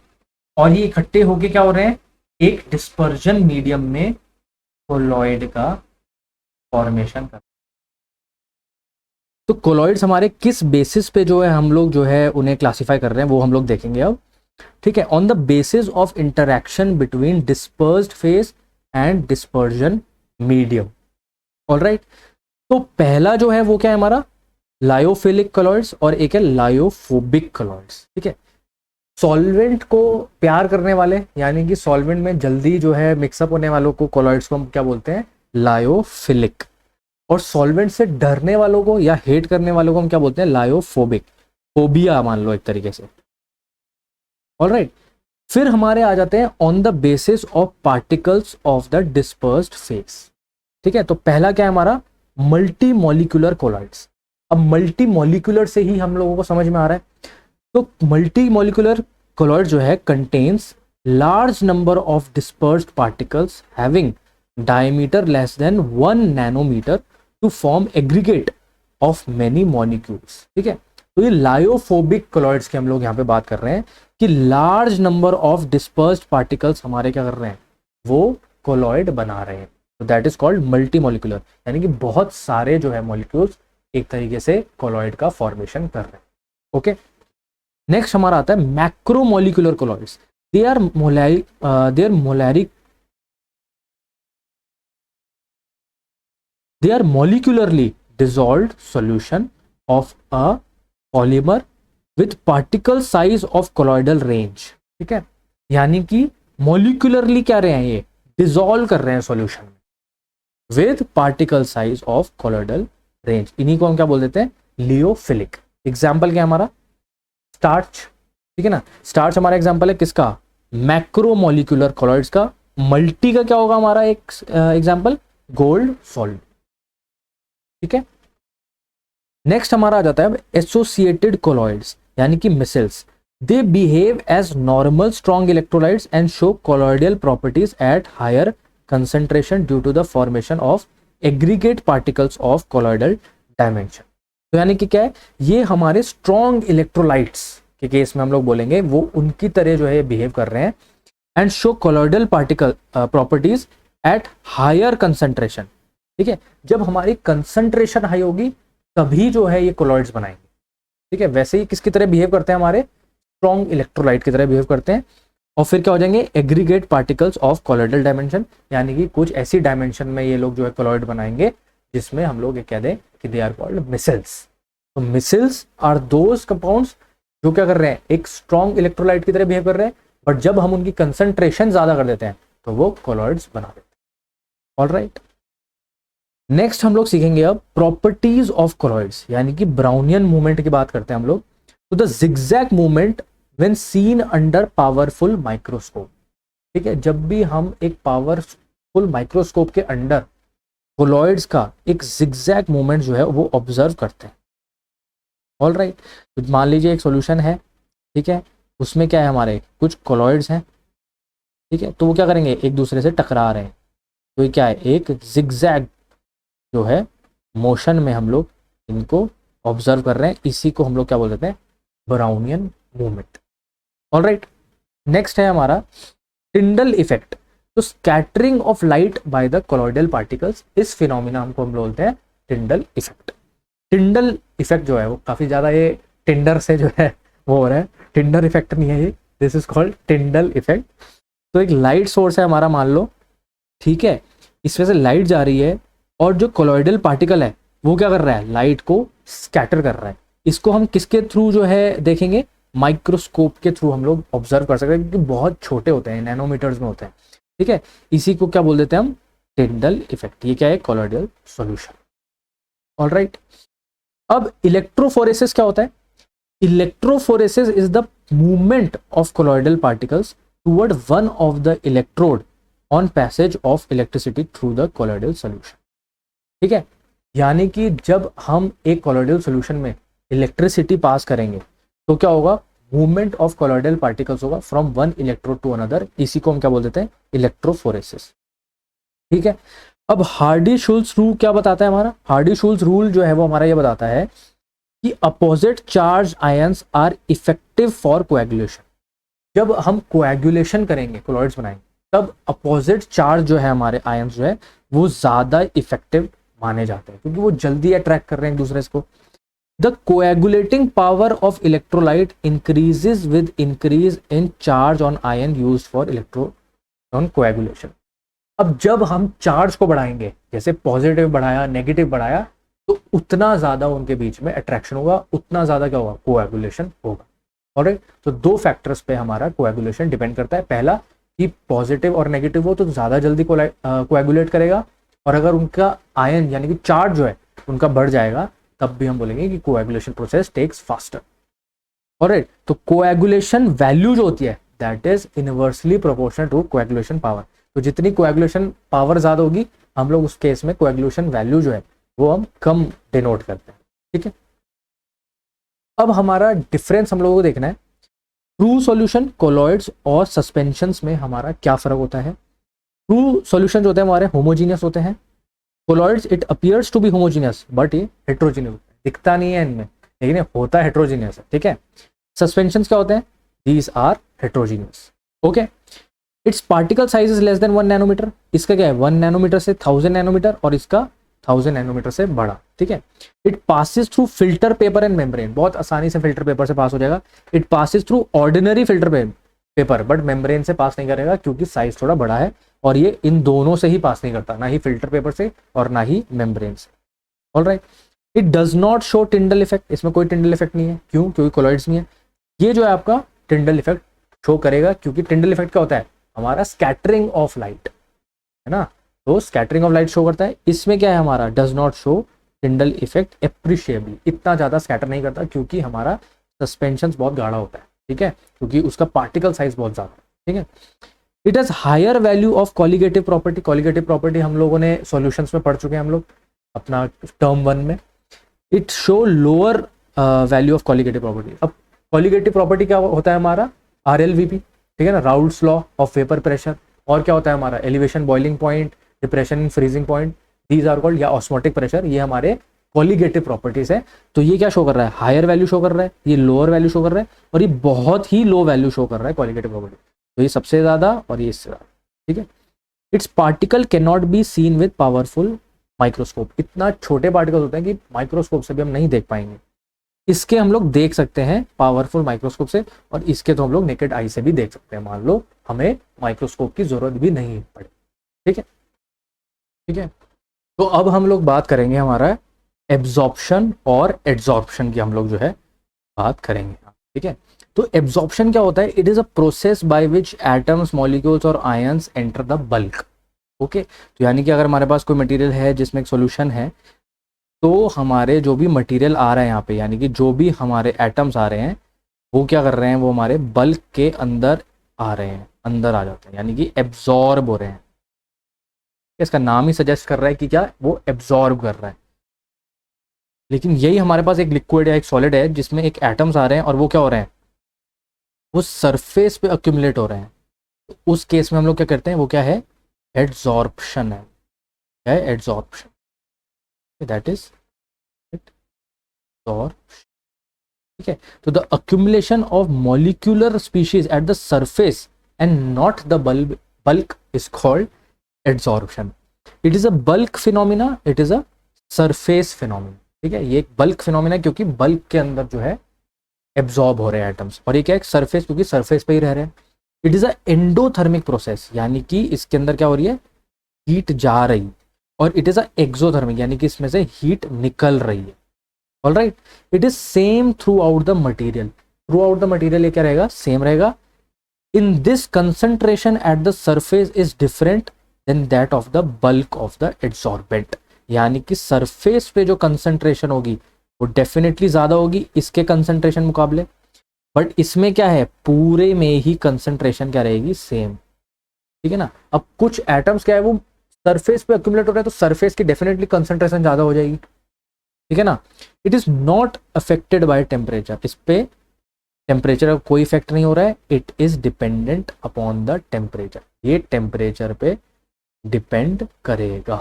और ये इकट्ठे होके क्या हो रहे हैं, एक डिस्पर्जन मीडियम में कोलॉइड का फॉर्मेशन कर। तो कोलॉइड्स हमारे किस बेसिस पे जो है हम लोग जो है उन्हें क्लासिफाई कर रहे हैं वो हम लोग देखेंगे अब, ठीक है। On the basis of interaction between dispersed phase and dispersion medium. Alright, तो पहला जो है वो क्या है हमारा, लायोफिलिक कोलॉइड्स और एक है लायोफोबिक कोलॉइड्स, ठीक है। सॉल्वेंट को प्यार करने वाले, यानी कि सॉल्वेंट में जल्दी जो है मिक्सअप होने वालों को, कोलॉइड्स को हम क्या बोलते हैं, लायोफिलिक। और सॉल्वेंट से डरने वालों को या हेट करने वालों को हम क्या बोलते हैं, लायोफोबिक, फोबिया मान लो एक तरीके से। ऑलराइट, फिर हमारे आ जाते हैं on the basis of particles of the dispersed phase, ठीक है। तो पहला क्या है हमारा, मल्टी मॉलिक्यूलर कोलॉइड्स। अब मल्टी मॉलिक्यूलर से ही हम लोगों को समझ में आ रहा है, तो मल्टी मॉलिक्यूलर कोलॉइड जो है contains large number of dispersed particles having diameter less than 1 nanometre to form aggregate of many molecules, ठीक है। तो ये लायोफोबिक कोलॉइड्स की हम लोग यहाँ पे बात कर रहे हैं कि large number of dispersed particles हमारे क्या कर रहे हैं, वो कोलॉइड बना रहे हैं। तो that is called multi molecular, यानी कि बहुत सारे जो है मॉलिक्यूल्स एक तरीके से कोलॉइड का फॉर्मेशन कर रहे हैं। ओके, नेक्स्ट हमारा आता है macromolecular colloids. They are molecularly dissolved solution of a polymer with particle size of colloidal range, ठीक है। यानी कि molecularly क्या रहे हैं, ये डिसॉल्व कर रहे हैं सॉल्यूशन में with particle size of colloidal range। इन्हीं को हम क्या बोल देते हैं, लियोफिलिक। एग्जाम्पल क्या है हमारा, स्टार्च, ठीक है ना। स्टार्च हमारा एग्जांपल है किसका, मैक्रोमोलिकुलर कोलॉइड्स का। मल्टी का क्या होगा हमारा एक एग्जांपल, गोल्ड सॉल्ट, ठीक है। नेक्स्ट हमारा आ जाता है एसोसिएटेड कोलॉइड्स, यानी कि micelles. They behave as normal strong electrolytes and show colloidal properties at higher concentration due to the formation of aggregate particles of colloidal dimension. तो यानी कि क्या है, ये हमारे स्ट्रॉन्ग इलेक्ट्रोलाइट्स के केस में हम लोग बोलेंगे वो उनकी तरह जो है बिहेव कर रहे हैं and show colloidal particle properties at higher concentration, ठीक है। जब हमारी कंसंट्रेशन हाई होगी तभी जो है ये कोलॉइड्स बनाएंगे। ठीक है, वैसे ही किसकी तरह बिहेव करते हैं, हमारे स्ट्रॉन्ग इलेक्ट्रोलाइट की तरह बिहेव करते हैं। और फिर क्या हो जाएंगे, aggregate particles of colloidal dimension, यानी कि कुछ ऐसी डायमेंशन में ये लोग जो है कोलॉइड बनाएंगे जिसमें हम लोग ये कह दें कि दे आर कॉल्ड मिसिल्स। तो मिसिल्स आर दोज कंपाउंड्स जो क्या कर रहे हैं, एक स्ट्रॉन्ग इलेक्ट्रोलाइट की तरह बिहेव कर रहे हैं, बट जब हम उनकी कंसंट्रेशन ज्यादा कर देते हैं तो वो कोलॉइड्स बना देते हैं। ऑलराइट, नेक्स्ट हम लोग सीखेंगे अब प्रॉपर्टीज ऑफ कोलॉइड्स, यानी कि ब्राउनियन मूवमेंट की बात करते हैं हम लोग। तो the zigzag movement when seen under powerful microscope. ठीक है, जब भी हम एक पावरफुल माइक्रोस्कोप के अंडर कोलॉइड्स का एक जिगजैग मूवमेंट जो है वो ऑब्जर्व करते हैं। ऑल राइट, तो मान लीजिए एक सॉल्यूशन है, ठीक है, उसमें क्या है, हमारे कुछ कोलॉइड्स हैं, ठीक है, तो वो क्या करेंगे, एक दूसरे से टकरा रहे हैं, तो ये क्या है, एक जिगजैग जो है मोशन में हम लोग इनको ऑब्जर्व कर रहे हैं, इसी को हम लोग क्या बोल देते हैं, Brownian movement. All right, next है हमारा टिंडल इफेक्ट। तो scattering of light by the colloidal particles, इस फिनोमिना हमको हम बोलते हैं टिंडल इफेक्ट। टिंडल इफेक्ट जो है वो काफी ज्यादा ये टिंडर से जो है वो हो रहा है, टिंडर इफेक्ट नहीं है ये, this is called Tyndall effect. तो एक लाइट सोर्स है हमारा, मान लो, ठीक है, इसमें से लाइट जा रही है और जो कोलॉइडल पार्टिकल है वो क्या कर रहा है, लाइट को स्कैटर कर रहा है। इसको हम किसके थ्रू जो है देखेंगे, माइक्रोस्कोप के थ्रू हम लोग ऑब्जर्व कर सकते हैं, क्योंकि बहुत छोटे होते हैं, नैनोमीटर्स में होते हैं। ठीक है, इसी को क्या बोल देते हैं हम, टिंडल इफेक्ट। ये क्या है, कोलॉइडल सॉल्यूशन। ऑलराइट, अब इलेक्ट्रोफोरेसिस क्या होता है, electrophoresis is the movement of colloidal particles toward one of the electrode on passage of electricity through the colloidal solution. ठीक है, यानी कि जब हम एक कोलॉइडल सॉल्यूशन में इलेक्ट्रिसिटी पास करेंगे तो क्या होगा, मूवमेंट ऑफ कोलॉइडल पार्टिकल्स होगा from one electrode to another, इसी को हम क्या बोल देते हैं, इलेक्ट्रोफोरेसिस। ठीक है, अब हार्डी-शुल्ट्ज रूल क्या बताता है हमारा, हार्डी-शुल्ट्ज रूल जो है वो हमारा ये बताता है कि opposite charge ions are effective for coagulation. जब हम कोएगुलेशन करेंगे, कोलॉइड्स बनाएंगे, तब अपोजिट चार्ज जो है हमारे आयंस जो है वो ज्यादा इफेक्टिव माने जाते हैं, क्योंकि वो जल्दी अट्रैक्ट कर रहे हैं एक दूसरे को। The coagulating power of electrolyte increases with increase in charge on ion used for electron coagulation. अब जब हम चार्ज को बढ़ाएंगे, जैसे पॉजिटिव बढ़ाया, नेगेटिव बढ़ाया, तो उतना ज्यादा उनके बीच में अट्रैक्शन होगा, उतना ज्यादा क्या होगा, कोएगुलेशन होगा। ऑलराइट, तो दो फैक्टर्स पे हमारा कोएगुलेशन डिपेंड करता है। पहला कि पॉजिटिव और नेगेटिव हो तो ज्यादा जल्दी कोएगुलेट करेगा, और अगर उनका आयन यानी कि चार्ज जो है उनका बढ़ जाएगा, तब भी हम बोलेंगे कि coagulation process takes faster. Alright, तो कोएगुलेशन वैल्यू जो होती है that is inversely proportional to coagulation power. तो जितनी कोएगुलेशन पावर ज्यादा होगी, हम लोग उस केस में कोएगुलेशन वैल्यू जो है वो हम कम डिनोट करते हैं। ठीक है, अब हमारा डिफरेंस हम लोगों को देखना है, ट्रू सॉल्यूशन, कोलॉइड्स और सस्पेंशंस में हमारा क्या फर्क होता है। ट्रू सॉल्यूशन जो होते हैं हमारे होमोजीनियस होते हैं, colloids it appears to be homogeneous but ये हेट्रोजीनियस, दिखता नहीं है इनमें लेकिन ये होता है हेट्रोजीनियस है। ठीक है, सस्पेंशंस क्या होते हैं, these are heterogeneous. Okay, it's particle size is less than 1 nanometre, इसका क्या है 1 नैनोमीटर से 1000 नैनोमीटर, और इसका 1000 नैनोमीटर से बड़ा। ठीक है, it passes through filter paper and membrane, बहुत आसानी से फिल्टर पेपर से पास हो जाएगा। It passes through ordinary filter paper but membrane से पास नहीं करेगा, क्योंकि साइज थोड़ा बड़ा है, और ये इन दोनों से ही पास नहीं करता, ना ही फिल्टर पेपर से और ना ही मेम्ब्रेन से। Alright, it does not show Tyndall effect, इसमें कोई टिंडल इफेक्ट नहीं है, क्यों, क्योंकि कोलॉइड्स नहीं है। ये जो है आपका टिंडल इफेक्ट शो करेगा, क्योंकि टिंडल इफेक्ट क्या होता है, हमारा स्कैटरिंग ऑफ लाइट है ना, तो स्कैटरिंग ऑफ लाइट शो करता है। इसमें क्या है हमारा, does not show Tyndall effect appreciably, इतना ज्यादा स्कैटर नहीं करता, क्योंकि हमारा सस्पेंशन बहुत गाढ़ा होता है। ठीक है, क्योंकि उसका पार्टिकल साइज बहुत ज्यादा है। ठीक है, it has higher value of colligative property, colligative property हम लोगों ने सॉल्यूशंस में पढ़ चुके हैं हम लोग अपना टर्म 1 में। It show lower value of colligative property. अब कॉलिगेटिव प्रॉपर्टी क्या होता है हमारा, RLVP, ठीक है ना, Raoult's law of vapour pressure, और क्या होता है हमारा elevation boiling point, depression in freezing point, these are called, या ऑस्मोटिक प्रेशर, ये हमारे कॉलिगेटिव प्रॉपर्टीज है। तो ये क्या शो कर रहा है, हायर वैल्यू शो कर रहा है, ये लोअर वैल्यू शो कर रहा है, और ये बहुत ही लो वैल्यू शो कर रहा है कॉलिगेटिव प्रॉपर्टी। तो ये सबसे ज्यादा और ये इससे ज्यादा। ठीक है, it's particle can not be seen with powerful microscope, इतना छोटे पार्टिकल्स होते हैं कि माइक्रोस्कोप से भी हम नहीं देख पाएंगे। इसके हम लोग देख सकते हैं पावरफुल माइक्रोस्कोप से, और इसके तो हम लोग नेकेड आई से भी देख सकते हैं, मान लो हमें माइक्रोस्कोप की जरूरत भी नहीं पड़े। ठीक है, ठीक है। तो अब हम लोग बात करेंगे हमारा एब्जॉर्प्शन और एड्जॉर्प्शन की, हम लोग जो है बात करेंगे। ठीक है, तो एब्जॉर्प्शन क्या होता है? It is a process by which atoms, molecules और ions enter the bulk. Okay, तो यानी कि अगर हमारे पास कोई मटेरियल है जिसमें एक सॉल्यूशन है, तो हमारे जो भी मटेरियल आ रहा है यहाँ पे, यानी कि जो भी हमारे एटम्स आ रहे हैं वो क्या कर रहे हैं, वो हमारे बल्क के अंदर आ रहे हैं, अंदर आ जाते हैं, यानी कि एब्जॉर्ब हो रहे हैं। इसका नाम ही सजेस्ट कर रहा है कि क्या, वो एब्जॉर्ब कर रहा है। लेकिन यही हमारे पास एक लिक्विड या एक सॉलिड है जिसमें एक एटम्स आ रहे हैं और वो क्या हो रहे हैं, वो सरफेस पे अक्यूमुलेट हो रहे हैं। तो उस केस में हम लोग क्या करते हैं, वो क्या है, एड्जॉर्प्शन है। क्या है? Adsorption, that is adsorption. ठीक है, तो the accumulation of molecular species eight the surface and not the bulk is called adsorption. It is a bulk phenomena, it is a surface phenomena. ठीक है, ये एक बल्क फिनोमिना है क्योंकि bulk के अंदर जो है एब्जॉर्ब हो रहे हैं एटम्स, और ये क्या है, सरफेस, क्योंकि सरफेस पे ही रह रहे हैं। It is a endothermic process, यानी कि इसके अंदर क्या हो रही है, हीट जा रही, और इट इज अ एक्सोथर्मिक, यानी कि इसमें से हीट निकल रही है। Alright, it is same throughout the material, throughout the material ये क्या रहेगा, सेम रहेगा। In this concentration at the surface is different than that of the bulk of the adsorbent, यानी कि सरफेस पे जो कंसंट्रेशन होगी वो डेफिनेटली ज्यादा होगी इसके कंसंट्रेशन मुकाबले, बट इसमें क्या है, पूरे में ही कंसंट्रेशन क्या रहेगी, सेम। ठीक है ना। अब कुछ एटम्स क्या है, वो सरफेस पे अक्यूमुलेट हो रहे हैं, तो सरफेस की डेफिनेटली कंसंट्रेशन ज्यादा हो जाएगी। ठीक है ना। It is not affected by temperature, इस पे टेम्परेचर का कोई इफेक्ट नहीं हो रहा है। It is dependent upon the temperature, ये टेम्परेचर पे डिपेंड करेगा।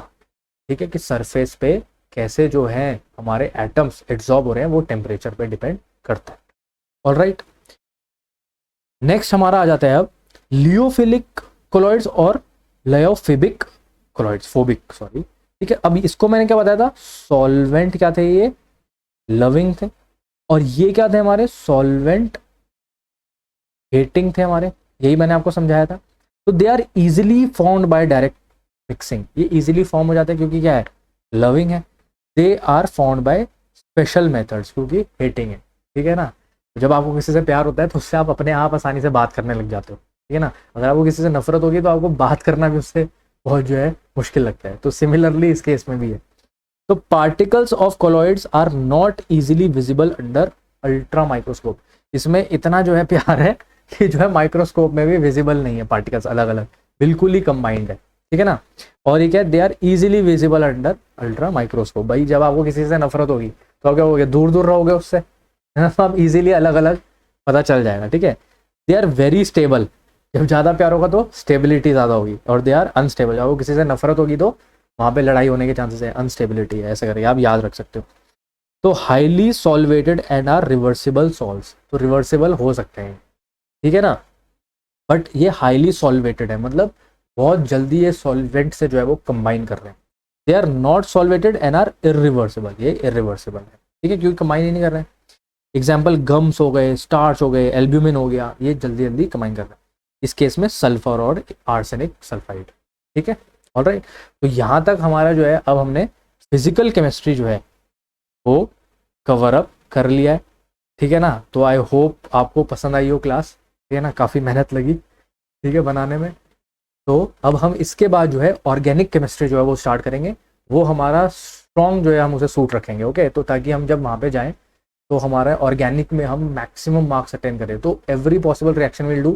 ठीक है, कि सरफेस पे कैसे जो है हमारे एटम्स एड्सॉर्ब हो रहे हैं, वो टेम्परेचर पे डिपेंड करता है। ऑलराइट, नेक्स्ट हमारा आ जाता है अब लियोफिलिक कोलॉइड्स और लायोफिबिक कोलॉइड्स, फोबिक सॉरी। ठीक है, अब इसको मैंने क्या बताया था, सॉल्वेंट क्या थे, ये लविंग थे, और ये क्या थे हमारे, सॉल्वेंट हेटिंग थे हमारे, यही मैंने आपको समझाया था। तो they are easily formed by direct mixing, ये इजिली फॉर्म हो जाते हैं क्योंकि क्या है, लविंग है। They are formed by special methods, क्योंकि हेटिंग है। ठीक है ना, जब आपको किसी से प्यार होता है तो उससे आप अपने आप आसानी से बात करने लग जाते हो। ठीक है ना, अगर आपको किसी से नफरत होगी तो आपको बात करना भी उससे बहुत जो है मुश्किल लगता है। तो सिमिलरली इस केस में भी है। तो particles of colloids are not easily visible under ultra microscope, इसमें इतना जो है प्यार है कि जो है माइक्रोस्कोप में भी विजिबल नहीं है पार्टिकल्स, अलग अलग बिल्कुल ही कंबाइंड है। ठीक है ना, और ये क्या है, they are easily visible under ultra microscope. भाई जब आपको किसी से नफरत होगी तो क्या होगा, दूर दूर रहोगे उससे, तो आप इजीली अलग अलग पता चल जाएगा। ठीक है, दे आर वेरी स्टेबल, जब ज्यादा प्यार होगा तो स्टेबिलिटी ज्यादा होगी, और दे आर अनस्टेबल, जब आपको किसी से नफरत होगी तो वहां पे लड़ाई होने के चांसेस है, अनस्टेबिलिटी है, ऐसे करके आप याद रख सकते हो। तो highly solvated and are reversible sols, तो रिवर्सिबल हो सकते हैं। ठीक है ना, बट ये हाईली सॉल्वेटेड है, मतलब बहुत जल्दी ये सॉल्वेंट से जो है वो कंबाइन कर रहे हैं। They are not solvated and are irreversible, ये इरिवर्सिबल है। ठीक है, क्योंकि कंबाइन ही नहीं कर रहे हैं। एग्जाम्पल गम्स हो गए, स्टार्च हो गए, एल्ब्यूमिन हो गया, ये जल्दी जल्दी कंबाइन कर रहे हैं। इस केस में सल्फर और आर्सेनिक सल्फाइड। ठीक है, ऑलराइट। तो यहाँ तक हमारा जो है, अब हमने फिजिकल केमिस्ट्री जो है वो कवर अप कर लिया है। ठीक है ना, तो आई होप आपको पसंद आई हो क्लास। ठीक है ना, काफ़ी मेहनत लगी ठीक है बनाने में। तो अब हम इसके बाद जो है ऑर्गेनिक केमिस्ट्री जो है वो स्टार्ट करेंगे, वो हमारा स्ट्रॉन्ग जो है हम उसे सूट रखेंगे। ओके, तो ताकि हम जब वहाँ पे जाएं तो हमारा ऑर्गेनिक में हम मैक्सिमम मार्क्स अटेंड करें। तो every possible reaction will do.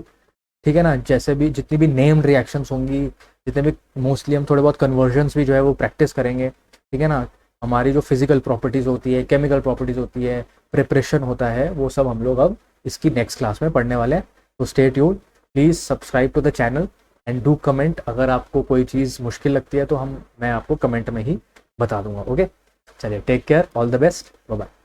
ठीक है ना, जैसे भी जितनी भी नेम्ड रिएक्शंस होंगी, जितने भी मोस्टली हम थोड़े बहुत कन्वर्जन्स भी जो है वो प्रैक्टिस करेंगे। ठीक है ना, हमारी जो फिजिकल प्रॉपर्टीज़ होती है, केमिकल प्रॉपर्टीज़ होती है, प्रिपरेशन होता है, वो सब हम लोग अब इसकी नेक्स्ट क्लास में पढ़ने वाले हैं। तो stay tuned, please subscribe to the channel and do comment. अगर आपको कोई चीज़ मुश्किल लगती है तो मैं आपको कमेंट में ही बता दूंगा। ओके, चलिए, take care, all the best, bye bye.